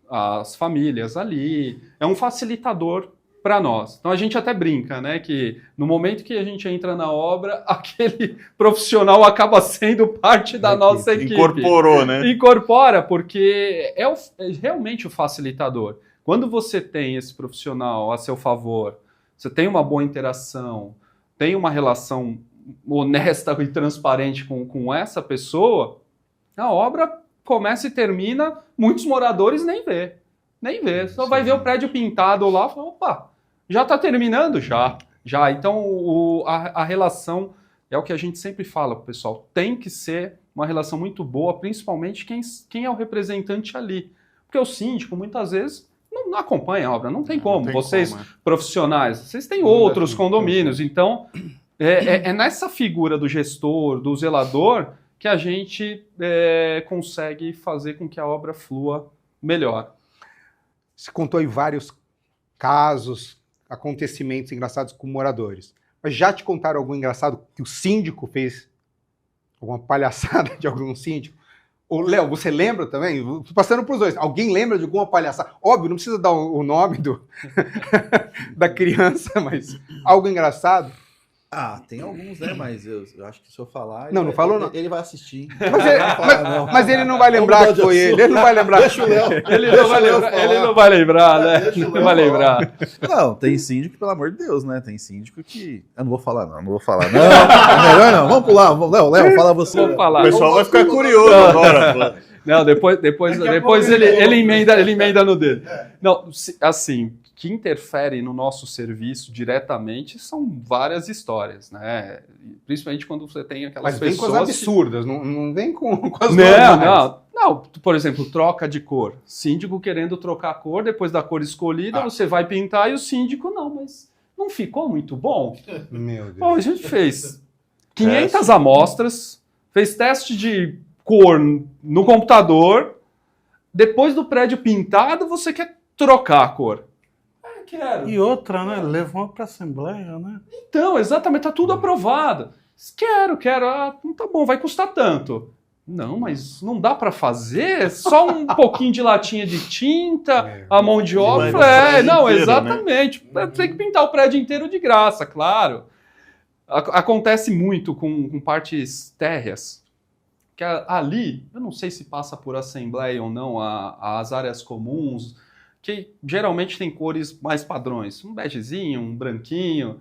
as famílias ali, é um facilitador para nós. Então a gente até brinca, né? Que no momento que a gente entra na obra, aquele profissional acaba sendo parte da nossa equipe. Incorporou, né? Incorpora, porque é realmente o facilitador. Quando você tem esse profissional a seu favor, você tem uma boa interação, tem uma relação honesta e transparente com essa pessoa, a obra começa e termina, muitos moradores nem vê. Só vai ver o prédio pintado lá e fala, opa, já está terminando? Já. Então, a relação é o que a gente sempre fala, pessoal, tem que ser uma relação muito boa, principalmente quem é o representante ali. Porque o síndico, muitas vezes, não acompanha a obra, não tem como. Vocês, profissionais, vocês têm outros condomínios, então é nessa figura do gestor, do zelador, que a gente consegue fazer com que a obra flua melhor. Você contou aí vários casos, acontecimentos engraçados com moradores. Mas já te contaram algum engraçado que o síndico fez? Alguma palhaçada de algum síndico? Ô, Léo, você lembra também? Tô passando para os dois. Alguém lembra de alguma palhaçada? Óbvio, não precisa dar o nome da criança, mas algo engraçado? Ah, tem alguns, né? Mas eu acho que se eu falar... Não falou não. Ele vai assistir. Mas ele não vai lembrar que foi ele. Ele não vai lembrar. Deixa o Léo. Ele não vai lembrar, né? Não vai lembrar. Não, tem síndico, pelo amor de Deus, né? Tem síndico que... Eu não vou falar, não. É melhor não. Vamos pular. Léo, fala você. Vamos falar. O pessoal vai ficar curioso agora. Não, depois ele emenda no dedo. Não, assim, que interfere no nosso serviço diretamente são várias histórias, né? Principalmente quando você tem aquelas pessoas... Mas vem com as absurdas, não vem com as normais. Não, por exemplo, troca de cor. Síndico querendo trocar a cor, depois da cor escolhida, você vai pintar e o síndico, não, mas não ficou muito bom. Meu Deus. Bom, a gente fez 500 amostras, fez teste de cor no computador, depois do prédio pintado, você quer trocar a cor. Quero. E outra, né? Levou para a Assembleia, né? Então, exatamente, tá tudo aprovado. Quero. Ah, tá bom, vai custar tanto. Não, mas não dá para fazer? Só um pouquinho de latinha de tinta, a mão de obra. Não, exatamente. Né? Tem que pintar o prédio inteiro de graça, claro. Acontece muito com partes térreas. Que ali, eu não sei se passa por assembleia ou não, as áreas comuns, que geralmente tem cores mais padrões. Um begezinho, um branquinho.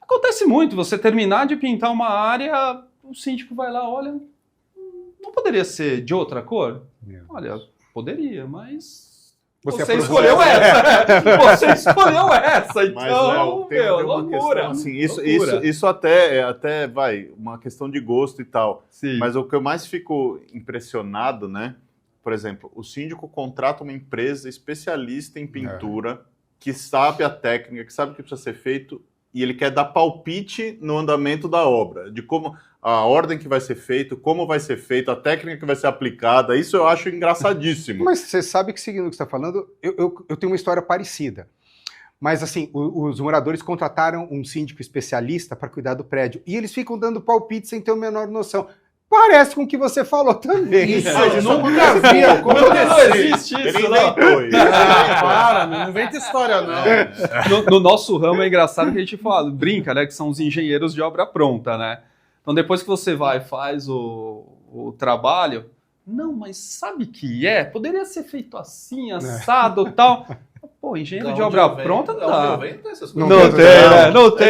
Acontece muito, você terminar de pintar uma área, o síndico vai lá, olha, não poderia ser de outra cor? Olha, poderia, mas Você Você aprovou escolheu essa! Você escolheu essa! Então, Mas, Léo, tem uma loucura! questão, assim, Loucura. isso até vai, uma questão de gosto e tal. Sim. Mas o que eu mais fico impressionado, né? Por exemplo, o síndico contrata uma empresa especialista em pintura, que sabe a técnica, que sabe o que precisa ser feito, e ele quer dar palpite no andamento da obra, de como a ordem que vai ser feito, como vai ser feito, a técnica que vai ser aplicada. Isso eu acho engraçadíssimo. Mas você sabe que, seguindo o que você está falando, eu tenho uma história parecida. Mas, assim, os moradores contrataram um síndico especialista para cuidar do prédio. E eles ficam dando palpite sem ter a menor noção. Parece com o que você falou também. Isso, Mas eu isso nunca vi Não acontecer. existe Ele isso, não. inventou isso. Para, não inventa história, não. No nosso ramo é engraçado que a gente fala, brinca, né? Que são os engenheiros de obra pronta, né? Então depois que você vai e faz o trabalho, não, mas sabe que poderia ser feito assim, assado e tal. Pô, engenheiro de obra pronta não dá. Não tem.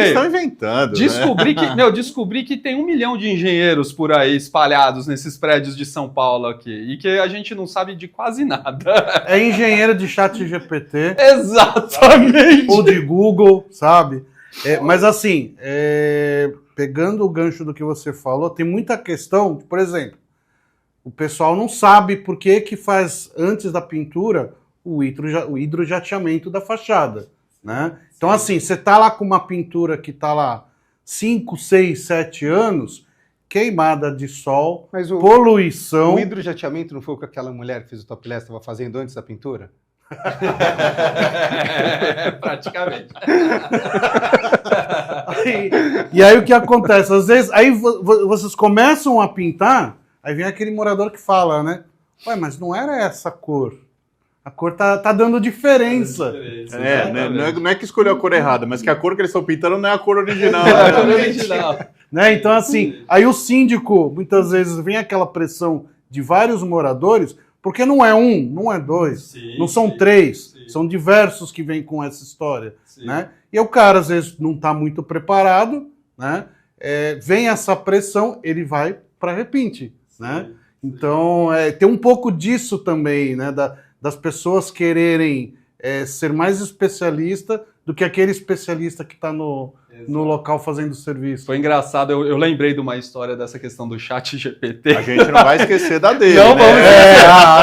Eles estão inventando, né? Descobri que tem 1 milhão de engenheiros por aí espalhados nesses prédios de São Paulo aqui. E que a gente não sabe de quase nada. É engenheiro de chat GPT Exatamente. ou de Google, sabe? Mas assim, pegando o gancho do que você falou, tem muita questão, por exemplo, o pessoal não sabe por que faz antes da pintura o hidrojateamento da fachada, né? Então assim, você tá lá com uma pintura que tá lá 5, 6, 7 anos, queimada de sol, Mas poluição... o hidrojateamento não foi o que aquela mulher que fez o topless estava fazendo antes da pintura? Praticamente. E aí o que acontece? Às vezes, aí vocês começam a pintar, aí vem aquele morador que fala, né? Ué, mas não era essa cor. A cor tá dando diferença. Não é que escolheu a cor errada, mas que a cor que eles estão pintando não é a cor original. Né? Então, assim, aí o síndico, muitas vezes, vem aquela pressão de vários moradores, porque não é um, não é dois, não são três, são diversos que vêm com essa história. Né? E o cara, às vezes, não está muito preparado, né? Vem essa pressão, ele vai para repinte. Né? Então, tem um pouco disso também, né? Das pessoas quererem ser mais especialista do que aquele especialista que está no local fazendo o serviço. Foi engraçado, eu lembrei de uma história dessa questão do chat GPT. A gente não vai esquecer da dele. Não, né?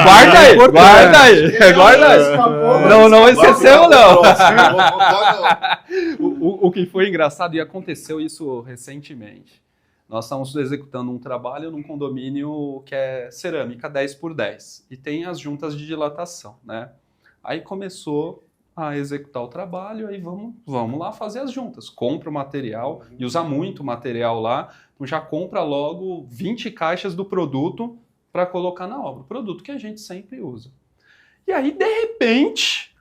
vamos esquecer. Guarda aí. Não esqueceu, não. O que foi engraçado, e aconteceu isso recentemente. Nós estávamos executando um trabalho num condomínio que é cerâmica 10x10 e tem as juntas de dilatação, né? Aí começou a executar o trabalho, aí vamos lá fazer as juntas. Compra o material e usa muito material lá, então já compra logo 20 caixas do produto para colocar na obra, o produto que a gente sempre usa. E aí, de repente,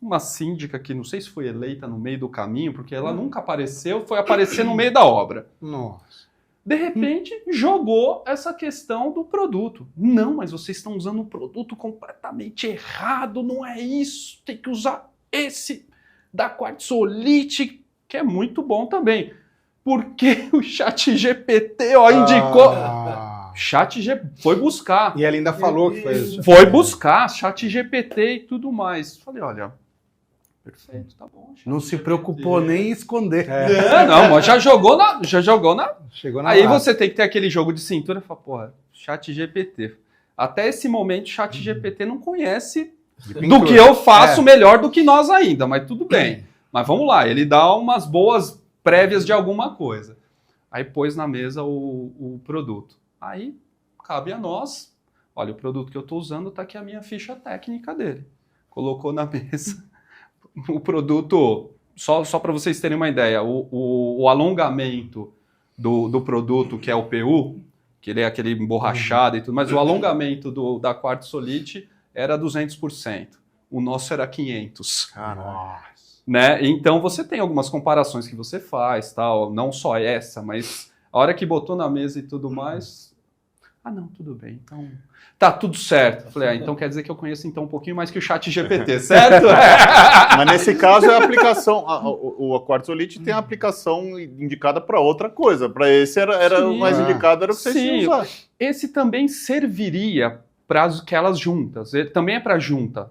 uma síndica que não sei se foi eleita no meio do caminho, porque ela nunca apareceu, foi aparecer no meio da obra. Nossa. De repente, jogou essa questão do produto. Não, mas vocês estão usando um produto completamente errado, não é isso, tem que usar esse da Quartzolite, que é muito bom também. Porque o ChatGPT indicou... ChatGPT foi buscar. E ela ainda falou que foi isso. Foi buscar ChatGPT e tudo mais. Falei, olha, perfeito, tá bom. Não se preocupou nem em esconder. Não, mas já jogou na... Chegou na Aí lata. você tem que ter aquele jogo de cintura e fala, porra, ChatGPT. Até esse momento, ChatGPT não conhece do que eu faço melhor do que nós ainda, mas tudo bem. Mas vamos lá, ele dá umas boas prévias de alguma coisa. Aí pôs na mesa o produto. Aí cabe a nós, olha, o produto que eu estou usando está aqui a minha ficha técnica dele. Colocou na mesa o produto, só para vocês terem uma ideia, o alongamento do produto, que é o PU, que ele é aquele emborrachado e tudo, mas o alongamento da Quartzolite era 200%. O nosso era 500%. Caralho. Né? Então você tem algumas comparações que você faz, tal, não só essa, mas a hora que botou na mesa e tudo mais, não, tudo bem, então tá tudo certo. Falei, então quer dizer que eu conheço então um pouquinho mais que o ChatGPT, certo? Mas nesse caso é a aplicação, a Quartzolite tem a aplicação indicada para outra coisa. Para esse era Sim. o mais indicado, era o que vocês tinham usar. Esse também serviria para aquelas juntas. Ele também é para junta.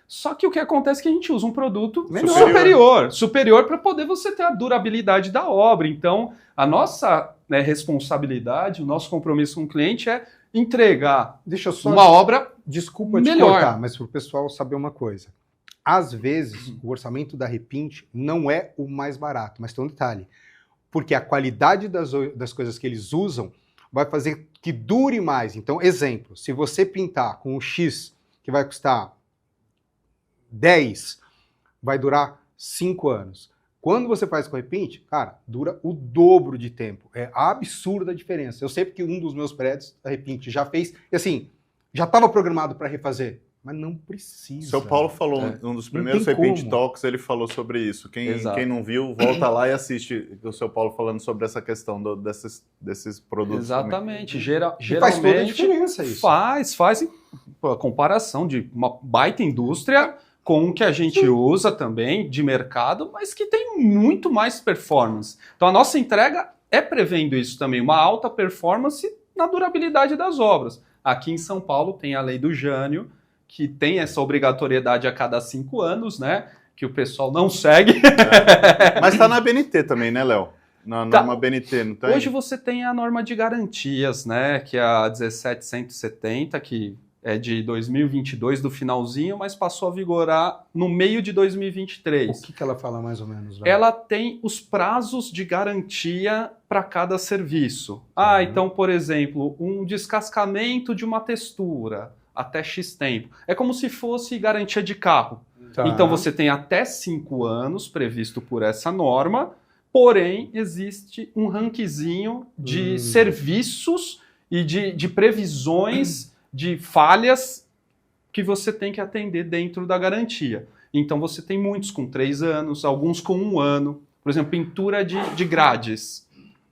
Só que o que acontece é que a gente usa um produto superior para poder você ter a durabilidade da obra. Então, a nossa responsabilidade, o nosso compromisso com o cliente é entregar Deixa eu só... uma obra Desculpa te melhor. cortar, mas para o pessoal saber uma coisa. Às vezes, o orçamento da Repiint não é o mais barato, mas tem um detalhe. Porque a qualidade das coisas que eles usam vai fazer que dure mais. Então, exemplo, se você pintar com um X que vai custar 10, vai durar 5 anos. Quando você faz com a Repiint, cara, dura o dobro de tempo. É absurda a diferença. Eu sei porque um dos meus prédios, a Repiint já fez, e assim, já estava programado para refazer, mas não precisa. Seu Paulo falou, um dos primeiros Repiint Talks, ele falou sobre isso. Quem não viu, volta lá e assiste o seu Paulo falando sobre essa questão desses produtos. Exatamente. Geralmente faz toda a diferença isso. Faz a comparação de uma baita indústria com o que a gente usa também de mercado, mas que tem muito mais performance. Então a nossa entrega é prevendo isso também, uma alta performance na durabilidade das obras. Aqui em São Paulo tem a lei do Jânio, que tem essa obrigatoriedade a cada 5 anos, né? Que o pessoal não segue. Mas está na BNT também, né, Léo? Na norma BNT, não tem? Hoje você tem a norma de garantias, né? Que é a 17170, que é de 2022, do finalzinho, mas passou a vigorar no meio de 2023. O que ela fala mais ou menos? Velho? Ela tem os prazos de garantia para cada serviço. Então, por exemplo, um descascamento de uma textura até X tempo. É como se fosse garantia de carro. Tá. Então você tem até 5 anos previsto por essa norma, porém existe um rankzinho de serviços e de previsões de falhas que você tem que atender dentro da garantia. Então você tem muitos com 3 anos, alguns com 1 ano. Por exemplo, pintura de grades.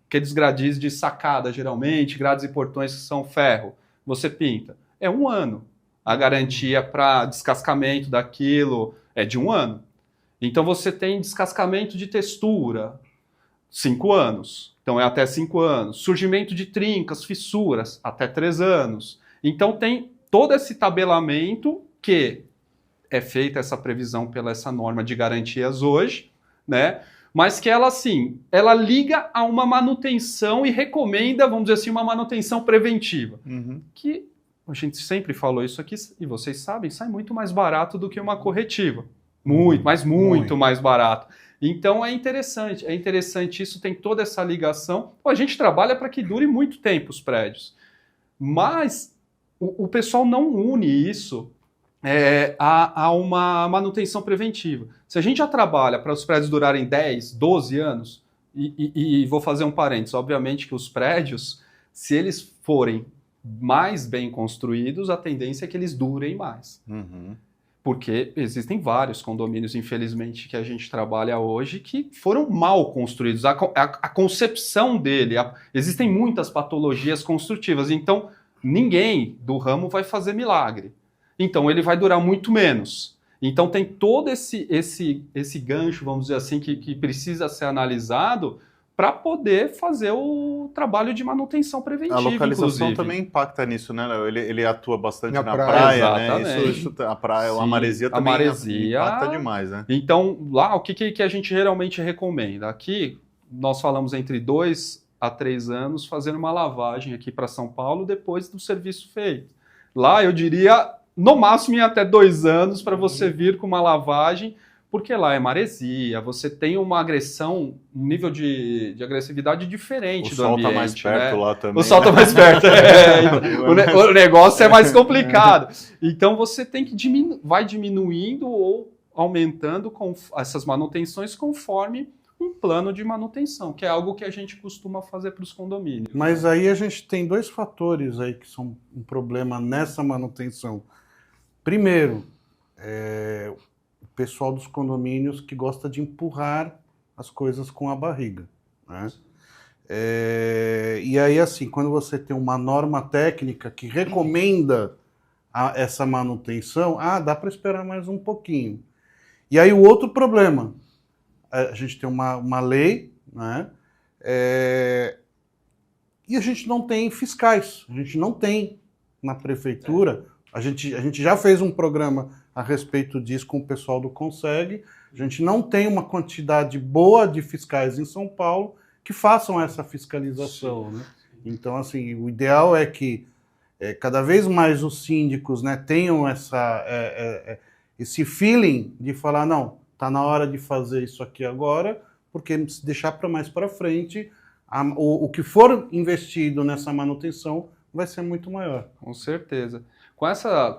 Aqueles grades de sacada, geralmente, grades e portões que são ferro. Você pinta. É 1 ano. A garantia para descascamento daquilo é de 1 ano. Então você tem descascamento de textura, 5 anos. Então é até 5 anos. Surgimento de trincas, fissuras, até 3 anos. Então tem todo esse tabelamento que é feita essa previsão pela essa norma de garantias hoje, né? Mas que ela, assim, ela liga a uma manutenção e recomenda, vamos dizer assim, uma manutenção preventiva. Que a gente sempre falou isso aqui, e vocês sabem, sai muito mais barato do que uma corretiva. Muito mais barato. Então é interessante isso, tem toda essa ligação. A gente trabalha para que dure muito tempo os prédios. Mas o pessoal não une isso a uma manutenção preventiva. Se a gente já trabalha para os prédios durarem 10, 12 anos, e vou fazer um parênteses, obviamente que os prédios, se eles forem mais bem construídos, a tendência é que eles durem mais. Porque existem vários condomínios, infelizmente, que a gente trabalha hoje que foram mal construídos. A concepção dele, existem muitas patologias construtivas, então ninguém do ramo vai fazer milagre. Então ele vai durar muito menos. Então tem todo esse gancho, vamos dizer assim, que precisa ser analisado para poder fazer o trabalho de manutenção preventiva, a localização inclusive. Também impacta nisso, né, Léo? Ele atua bastante na praia, praia, né? exatamente. A praia, Sim, a maresia também impacta demais, né? Então, lá, o que a gente geralmente recomenda? Aqui, nós falamos entre 2 a 3 anos fazendo uma lavagem aqui para São Paulo depois do serviço feito. Lá, eu diria, no máximo, em até 2 anos para você vir com uma lavagem, porque lá é maresia, você tem uma agressão, um nível de agressividade diferente do ambiente. O sol está mais perto, né? Lá também. O sol está mais perto. O negócio é mais complicado. Então você tem que vai diminuindo ou aumentando com essas manutenções conforme um plano de manutenção, que é algo que a gente costuma fazer para os condomínios. Mas aí a gente tem 2 fatores aí que são um problema nessa manutenção. Primeiro, o pessoal dos condomínios que gosta de empurrar as coisas com a barriga, né? E aí, assim, quando você tem uma norma técnica que recomenda essa manutenção, dá para esperar mais um pouquinho. E aí o outro problema, a gente tem uma lei, né? E a gente não tem fiscais, a gente não tem na prefeitura, a gente já fez um programa a respeito disso com o pessoal do Conseg. A gente não tem uma quantidade boa de fiscais em São Paulo que façam essa fiscalização, né? Então, assim, o ideal é que cada vez mais os síndicos, né, tenham esse feeling de falar, não, está na hora de fazer isso aqui agora, porque se deixar para mais para frente, o que for investido nessa manutenção vai ser muito maior. Com certeza. Com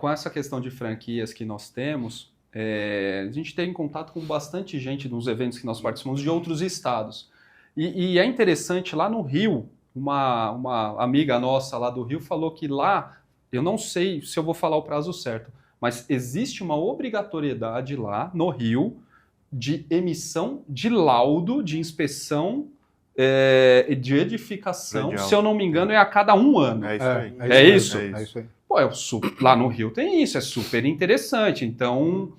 essa questão de franquias que nós temos, a gente tem contato com bastante gente nos eventos que nós participamos de outros estados. E é interessante, lá no Rio, uma amiga nossa lá do Rio falou que lá, eu não sei se eu vou falar o prazo certo, mas existe uma obrigatoriedade lá no Rio de emissão de laudo de inspeção de edificação, Predial. se eu não me engano, é a cada 1 ano. É isso aí. É isso? É isso aí. Pô, lá no Rio tem isso, é super interessante. Então,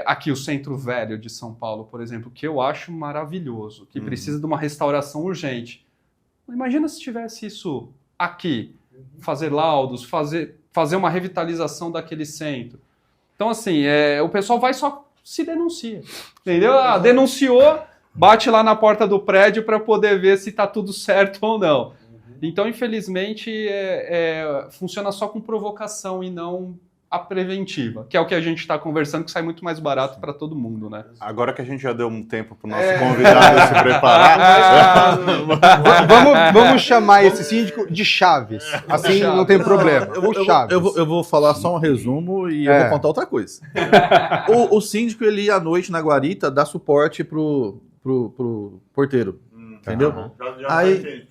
aqui o Centro Velho de São Paulo, por exemplo, que eu acho maravilhoso, que precisa de uma restauração urgente. Imagina se tivesse isso aqui, fazer laudos, fazer uma revitalização daquele centro. Então, assim, o pessoal vai só se denuncia, entendeu? Denunciou, bate lá na porta do prédio para poder ver se está tudo certo ou não. Então, infelizmente, funciona só com provocação e não a preventiva, que é o que a gente está conversando, que sai muito mais barato para todo mundo, né? Agora que a gente já deu um tempo para o nosso convidado se preparar, Vamos chamar esse síndico de Chaves. Assim não tem problema. Chaves. Eu vou falar só um resumo e eu vou contar outra coisa. O síndico, ele ia à noite na guarita dar suporte pro porteiro. Entendeu?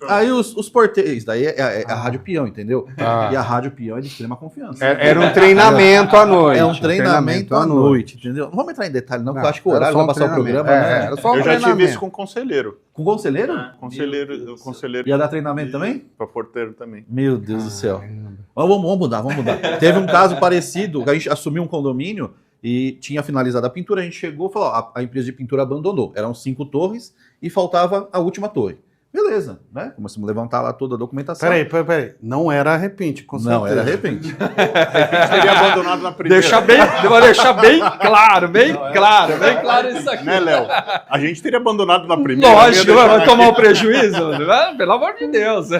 Aí os porteiros, daí é a Rádio Peão, entendeu? E a Rádio Peão é de extrema confiança. Era um treinamento à noite. É um treinamento à noite, entendeu? Não vamos entrar em detalhe, não, porque eu acho que o horário vai passar o programa, né? Era só um eu já tive treinamento. isso com conselheiro. Com conselheiro? O conselheiro. Ia dar treinamento também? Para porteiro também. Meu Deus do céu. Vamos mudar. Teve um caso parecido, que a gente assumiu um condomínio e tinha finalizado a pintura, a gente chegou e falou, ó, a empresa de pintura abandonou. Eram 5 torres e faltava a última torre. Beleza, né? Começamos a levantar lá toda a documentação. Peraí. Não era Repente, com certeza. Não, era Repente. Seria abandonado na primeira. Vou deixar bem claro isso aqui. Né, Léo? A gente teria abandonado na primeira. Lógico, vai tomar um prejuízo? Pelo amor de Deus.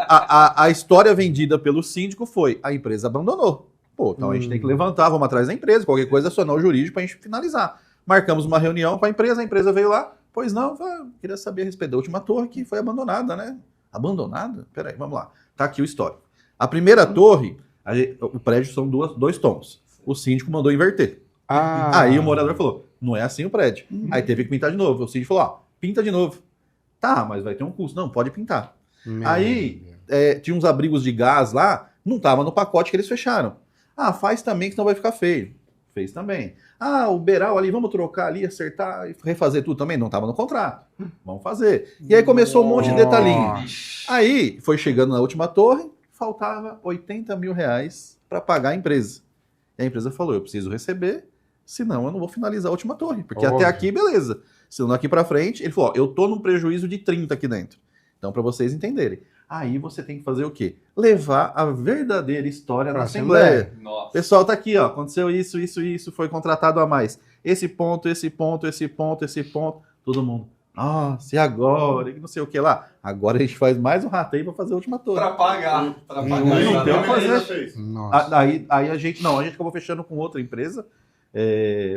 A história vendida pelo síndico foi, a empresa abandonou. Pô, então a gente tem que levantar, vamos atrás da empresa, qualquer coisa, acionar o jurídico para a gente finalizar. Marcamos uma reunião com a empresa veio lá, pois não, queria saber a respeito da última torre que foi abandonada, né? Abandonada? Peraí, vamos lá. Tá aqui o histórico. A primeira torre, o prédio são 2 tons. O síndico mandou inverter. Aí o morador falou, não é assim o prédio. Aí teve que pintar de novo. O síndico falou, ó, pinta de novo. Tá, mas vai ter um custo. Não, pode pintar. Aí tinha uns abrigos de gás lá, não tava no pacote que eles fecharam. Faz também, que senão vai ficar feio. Fez também. O beiral ali, vamos trocar ali, acertar e refazer tudo também? Não estava no contrato. Vamos fazer. E aí começou um monte de detalhinho. Aí foi chegando na última torre, faltava R$80 mil para pagar a empresa. E a empresa falou, eu preciso receber, senão eu não vou finalizar a última torre. Porque até aqui, beleza. Senão daqui para frente, ele falou, eu tô num prejuízo de 30 aqui dentro. Então, para vocês entenderem. Aí você tem que fazer o quê? Levar a verdadeira história na Assembleia. Nossa. Pessoal, tá aqui, ó. Aconteceu isso, foi contratado a mais. Esse ponto. Todo mundo. Nossa, e agora? E não sei o que lá. Agora a gente faz mais um rateio para fazer a última torre. Para pagar. Não tem o que fazer. Fez. Aí a gente acabou fechando com outra empresa.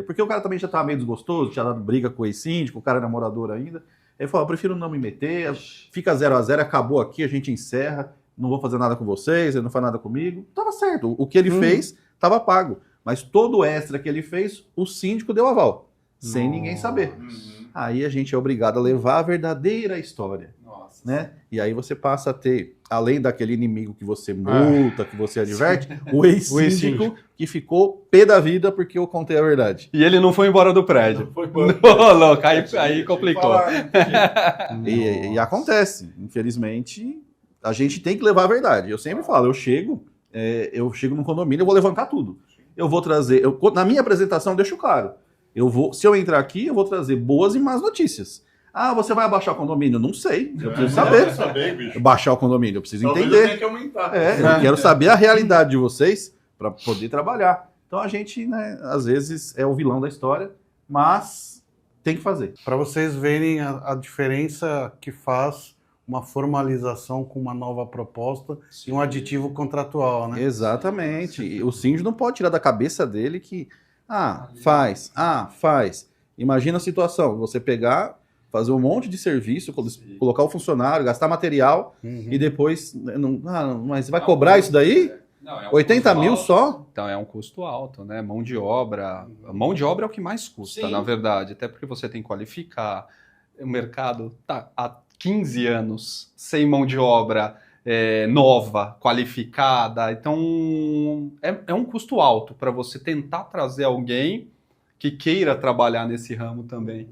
Porque o cara também já estava meio desgostoso, tinha dado briga com o ex-síndico, o cara é namorador ainda. Ele falou, eu prefiro não me meter, fica 0-0, acabou aqui, a gente encerra, não vou fazer nada com vocês, ele não faz nada comigo. Tava certo, o que ele fez estava pago. Mas todo o extra que ele fez, o síndico deu aval, sem ninguém saber. Aí a gente é obrigado a levar a verdadeira história. Nossa. Né? E aí você passa a ter, além daquele inimigo que você multa, que você adverte, o ex-síndico que ficou pé da vida porque eu contei a verdade. E ele não foi embora do prédio. Louco, aí complicou. E acontece, infelizmente, a gente tem que levar a verdade. Eu sempre falo, eu chego num condomínio, eu vou levantar tudo. Eu vou trazer, na minha apresentação eu deixo claro, se eu entrar aqui, eu vou trazer boas e más notícias. Ah, você vai abaixar o condomínio? Não sei, eu preciso Eu saber. quero saber, bicho. Baixar o condomínio, eu preciso Talvez eu entender. tenha que aumentar. Eu quero saber a realidade de vocês para poder trabalhar. Então a gente, né, às vezes é o vilão da história, mas tem que fazer. Para vocês verem a diferença que faz uma formalização com uma nova proposta e um aditivo contratual, né? Exatamente. E o síndico não pode tirar da cabeça dele que, faz. Imagina a situação, você pegar, fazer um monte de serviço, colocar o funcionário, gastar material e depois, mas vai cobrar isso daí? Não, é um 80 custo mil alto. só? Então é um custo alto, né? Mão de obra. Mão de obra é o que mais custa, na verdade. Até porque você tem que qualificar. O mercado está há 15 anos sem mão de obra nova, qualificada. Então é um custo alto para você tentar trazer alguém que queira trabalhar nesse ramo também.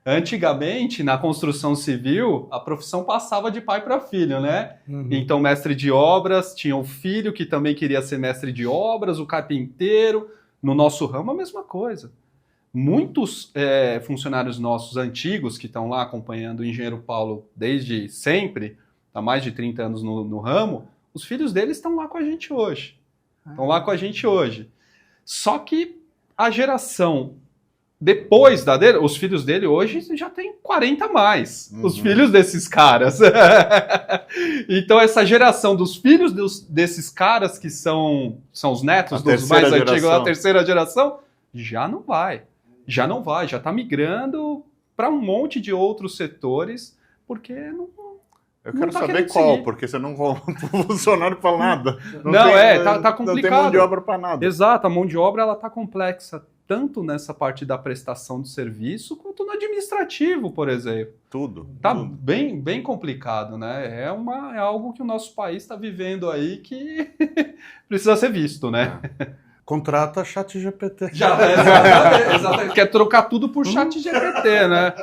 Antigamente, na construção civil, a profissão passava de pai para filho, né? Então, mestre de obras, tinha o filho que também queria ser mestre de obras, o carpinteiro. No nosso ramo, a mesma coisa. Muitos funcionários nossos antigos, que estão lá acompanhando o engenheiro Paulo desde sempre, há mais de 30 anos no ramo, os filhos deles estão lá com a gente hoje. Só que a geração depois dele, os filhos dele hoje já tem 40 a mais. Os filhos desses caras. Então, essa geração dos filhos desses caras, que são os netos dos mais antigos, a terceira geração, já não vai. Já está migrando para um monte de outros setores, porque não. Eu quero tá saber qual, seguir. Porque você não o funcionário para nada. Tá complicado. Não tem mão de obra para nada. Exato, a mão de obra ela tá complexa, tanto nessa parte da prestação de serviço, quanto no administrativo, por exemplo. Tudo. Bem, bem complicado, né? É algo que o nosso país está vivendo aí que precisa ser visto, né? Contrata ChatGPT. Exatamente. Quer trocar tudo por ChatGPT, né?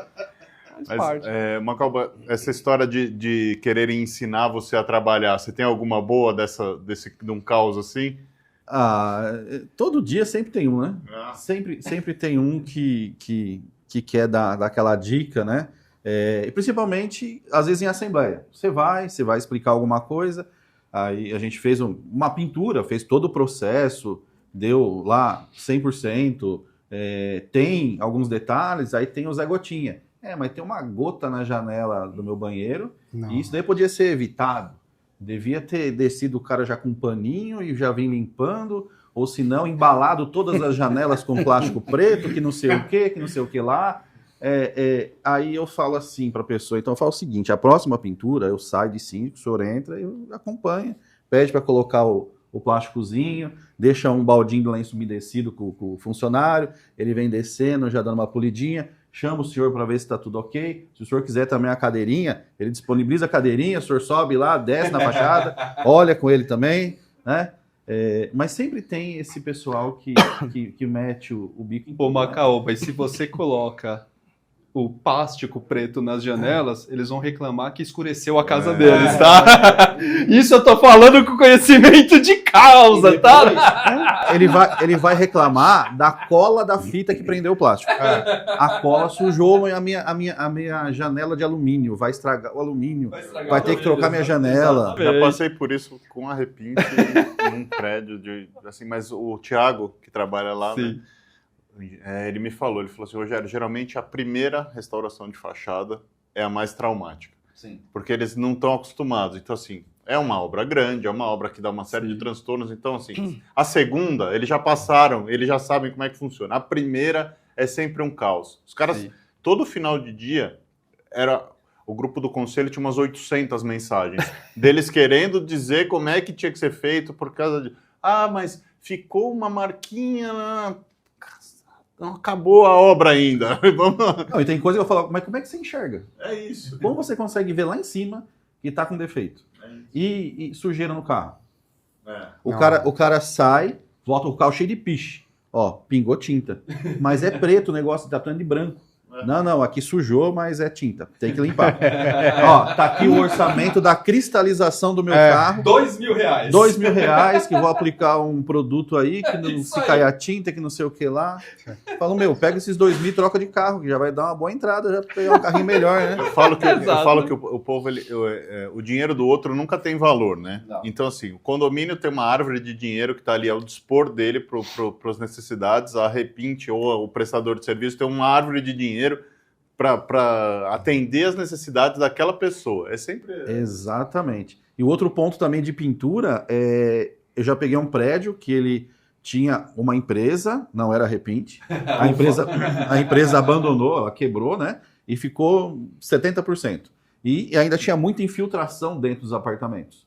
Mas, Macauba, essa história de querer ensinar você a trabalhar, você tem alguma boa de um caos assim? Todo dia sempre tem um, né? Sempre tem um que quer dar aquela dica, né? Principalmente, às vezes, em assembleia. Você vai explicar alguma coisa, aí a gente fez uma pintura, fez todo o processo, deu lá 100%, tem alguns detalhes, aí tem o Zé Gotinha. Mas tem uma gota na janela do meu banheiro, e isso daí podia ser evitado. Devia ter descido o cara já com um paninho e já vim limpando, ou se não, embalado todas as janelas com plástico preto, que não sei o que lá. Aí eu falo assim para a pessoa, então eu falo o seguinte, a próxima pintura eu saio de síndico, o senhor entra, eu acompanho, pede para colocar o plásticozinho, deixa um baldinho de lenço umedecido com o funcionário, ele vem descendo, já dando uma polidinha, chama o senhor para ver se está tudo ok. Se o senhor quiser também a cadeirinha, ele disponibiliza a cadeirinha, o senhor sobe lá, desce na fachada, olha com ele também, né? Mas sempre tem esse pessoal que mete o bico em Pô, Macaúba, e se você coloca o plástico preto nas janelas, eles vão reclamar que escureceu a casa deles, tá? Isso eu tô falando com conhecimento de causa, depois, tá? Ele vai reclamar da cola da fita que prendeu o plástico. A cola sujou a minha janela de alumínio, vai estragar o alumínio, vai ter que trocar minha janela. Já passei por isso com a Repinte num prédio, assim, mas o Thiago, que trabalha lá, né? Ele me falou assim, Rogério, geralmente a primeira restauração de fachada é a mais traumática. Sim. Porque eles não estão acostumados. Então, assim, é uma obra grande, é uma obra que dá uma série de transtornos. Então, assim, a segunda, eles já passaram, eles já sabem como é que funciona. A primeira é sempre um caos. Os caras, todo final de dia, o grupo do conselho tinha umas 800 mensagens deles querendo dizer como é que tinha que ser feito por causa de... mas ficou uma marquinha... Não acabou a obra ainda. Não, e tem coisa que eu falo, mas como é que você enxerga? É isso. Como você consegue ver lá em cima que tá com defeito? E sujeira no carro? O cara sai, volta com o carro cheio de piche. Ó, pingou tinta. Mas é preto o negócio, tá de branco. Não, aqui sujou, mas é tinta. Tem que limpar. Ó, tá aqui o orçamento da cristalização do meu carro. R$2.000. R$2.000, que vou aplicar um produto aí, que não Isso se aí. cair a tinta, que não sei o que lá. Falo, pega esses 2.000 e troca de carro, que já vai dar uma boa entrada, já pra pegar um carrinho melhor, né? Eu falo que, Exato. o povo, o dinheiro do outro nunca tem valor, né? Não. Então, assim, o condomínio tem uma árvore de dinheiro que está ali ao dispor dele para as necessidades, a Repinte ou o prestador de serviço tem uma árvore de dinheiro para atender as necessidades daquela pessoa. É sempre... Exatamente. E o outro ponto também de pintura eu já peguei um prédio que ele tinha uma empresa, não era Repinte, a empresa abandonou, ela quebrou, né? E ficou 70%. E ainda tinha muita infiltração dentro dos apartamentos.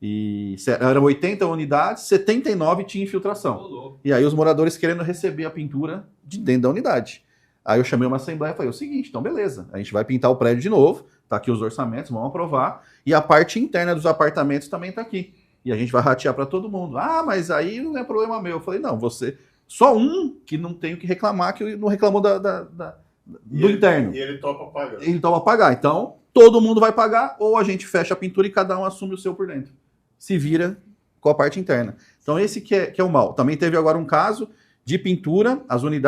E eram 80 unidades, 79 tinha infiltração. E aí os moradores querendo receber a pintura de dentro da unidade. Aí eu chamei uma assembleia e falei, o seguinte, então beleza, a gente vai pintar o prédio de novo, tá aqui os orçamentos, vamos aprovar, e a parte interna dos apartamentos também tá aqui. E a gente vai ratear para todo mundo. Ah, mas aí não é problema meu. Eu falei, não, você... Só um que não tem o que reclamar, que não reclamou do interno. E ele topa pagar. Ele toma pagar. Então, todo mundo vai pagar, ou a gente fecha a pintura e cada um assume o seu por dentro. Se vira com a parte interna. Então, esse que é o mal. Também teve agora um caso de pintura,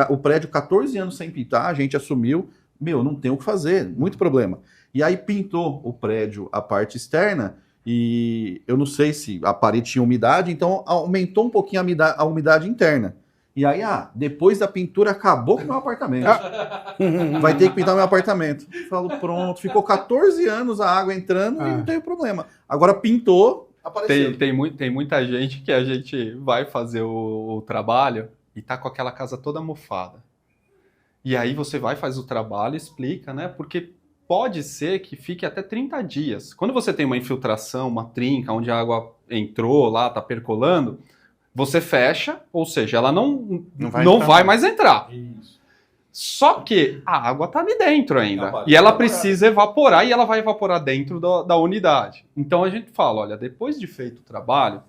o prédio 14 anos sem pintar, a gente assumiu, não tem o que fazer, muito problema. E aí pintou o prédio, a parte externa, e eu não sei se a parede tinha umidade, então aumentou um pouquinho a umidade interna. E aí, depois da pintura, acabou com o meu apartamento. Vai ter que pintar meu apartamento. Eu falo, pronto, ficou 14 anos a água entrando e não teve problema. Agora pintou, apareceu. Tem muita gente que a gente vai fazer o trabalho e tá com aquela casa toda mofada. E aí você vai, faz o trabalho, explica, né? Porque pode ser que fique até 30 dias. Quando você tem uma infiltração, uma trinca, onde a água entrou lá, tá percolando, você fecha, ou seja, ela não vai mais entrar. Isso. Só que a água está ali dentro ainda. Não, E ela precisa evaporar, e ela vai evaporar dentro da unidade. Então a gente fala, olha, depois de feito o trabalho,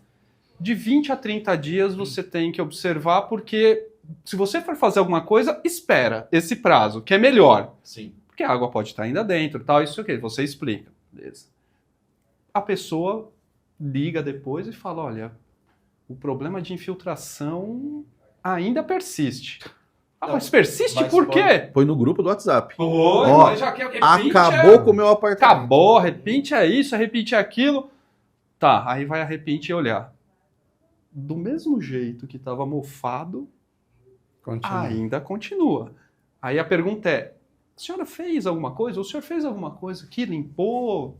de 20 a 30 dias você tem que observar, porque se você for fazer alguma coisa, espera esse prazo, que é melhor. Sim. Porque a água pode estar ainda dentro, tal, isso aqui, você explica. Beleza. A pessoa liga depois e fala, olha, o problema de infiltração ainda persiste. Mas persiste por quê? Foi no grupo do WhatsApp. Mas já que Acabou com o meu apartamento. Acabou, Repinte é isso, Repinte é aquilo. Tá, aí vai a Repinte olhar. Do mesmo jeito que estava mofado, ainda continua. Aí a pergunta é, a senhora fez alguma coisa? O senhor fez alguma coisa que limpou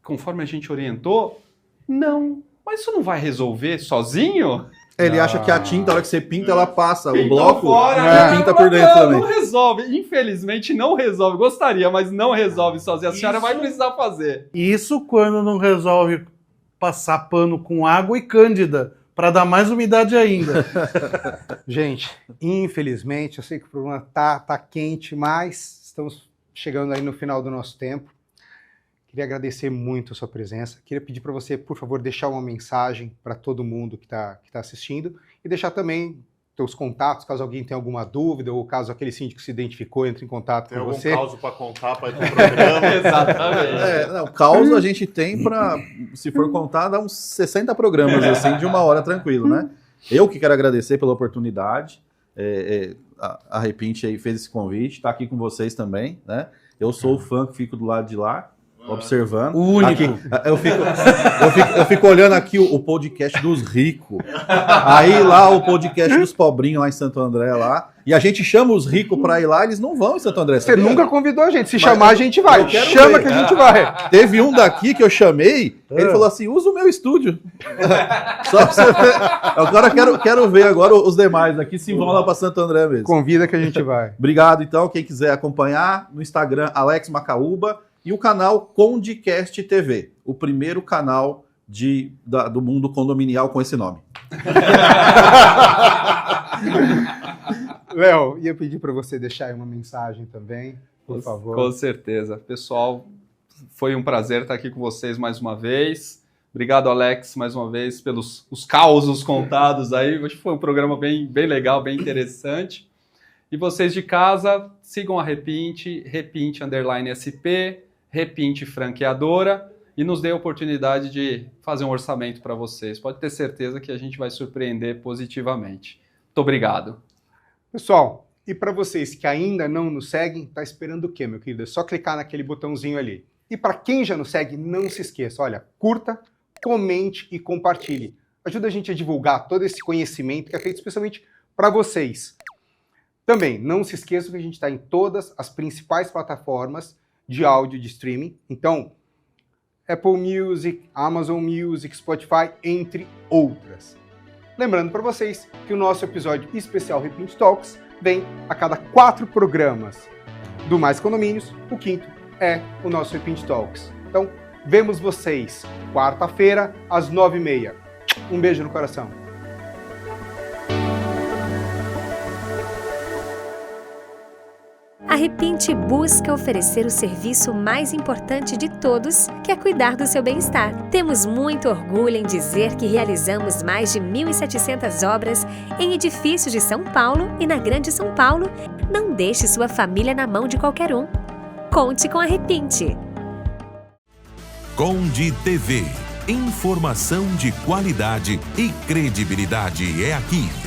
conforme a gente orientou? Não. Mas isso não vai resolver sozinho? Ele acha que a tinta, a hora que você pinta, ela passa Pinta o bloco fora, e pinta por dentro também. Não resolve. Infelizmente, não resolve. Gostaria, mas não resolve sozinho. A senhora vai precisar fazer. Isso quando não resolve passar pano com água e cândida, para dar mais umidade ainda. Gente, infelizmente, eu sei que o problema tá quente, mas estamos chegando aí no final do nosso tempo. Queria agradecer muito a sua presença. Queria pedir para você, por favor, deixar uma mensagem para todo mundo que tá assistindo e deixar também seus contatos, caso alguém tenha alguma dúvida ou caso aquele síndico se identificou, entre em contato Tem com algum você. caso para contar para ir pro programa? Exatamente. Causa a gente tem para, se for contar, dá uns 60 programas assim de 1 hora tranquilo, né? Eu que quero agradecer pela oportunidade. A Repinte aí fez esse convite, está aqui com vocês também, né? Eu sou o fã que fico do lado de lá, observando. O único. Aqui, eu fico olhando aqui o podcast dos ricos. Aí lá o podcast dos pobrinhos lá em Santo André lá. E a gente chama os ricos para ir lá, eles não vão em Santo André. Você sabia? nunca convidou a gente. Se chamar, a gente vai. eu quero Chama ver. que a gente vai. Teve um daqui que eu chamei, ele falou assim, usa o meu estúdio. Só pra você ver. Agora quero ver agora os demais aqui se vão lá para Santo André mesmo. Convida que a gente vai. Obrigado, então. Quem quiser acompanhar, no Instagram, Alex Macaúba, e o canal Condicast TV, o primeiro canal do mundo condominial com esse nome. Léo, ia pedir para você deixar aí uma mensagem também, por favor. Com certeza. Pessoal, foi um prazer estar aqui com vocês mais uma vez. Obrigado, Alex, mais uma vez, pelos os causos contados aí. Acho que foi um programa bem legal, bem interessante. E vocês de casa, sigam a Repinte, Repinte_SP, Repinte Franqueadora, e nos dê a oportunidade de fazer um orçamento para vocês. Pode ter certeza que a gente vai surpreender positivamente. Muito obrigado. Pessoal, e para vocês que ainda não nos seguem, tá esperando o quê, meu querido? É só clicar naquele botãozinho ali. E para quem já nos segue, não se esqueça, olha, curta, comente e compartilhe. Ajuda a gente a divulgar todo esse conhecimento que é feito especialmente para vocês. Também, não se esqueça que a gente está em todas as principais plataformas de áudio de streaming. Então, Apple Music, Amazon Music, Spotify, entre outras. Lembrando para vocês que o nosso episódio especial Repinte Talks vem a cada 4 programas. Do Mais Condomínios, o 5º é o nosso Repinte Talks. Então, vemos vocês quarta-feira, às 9h30. Um beijo no coração. A Repinte busca oferecer o serviço mais importante de todos, que é cuidar do seu bem-estar. Temos muito orgulho em dizer que realizamos mais de 1.700 obras em edifícios de São Paulo e na Grande São Paulo. Não deixe sua família na mão de qualquer um. Conte com a Repinte. Conde TV. Informação de qualidade e credibilidade é aqui.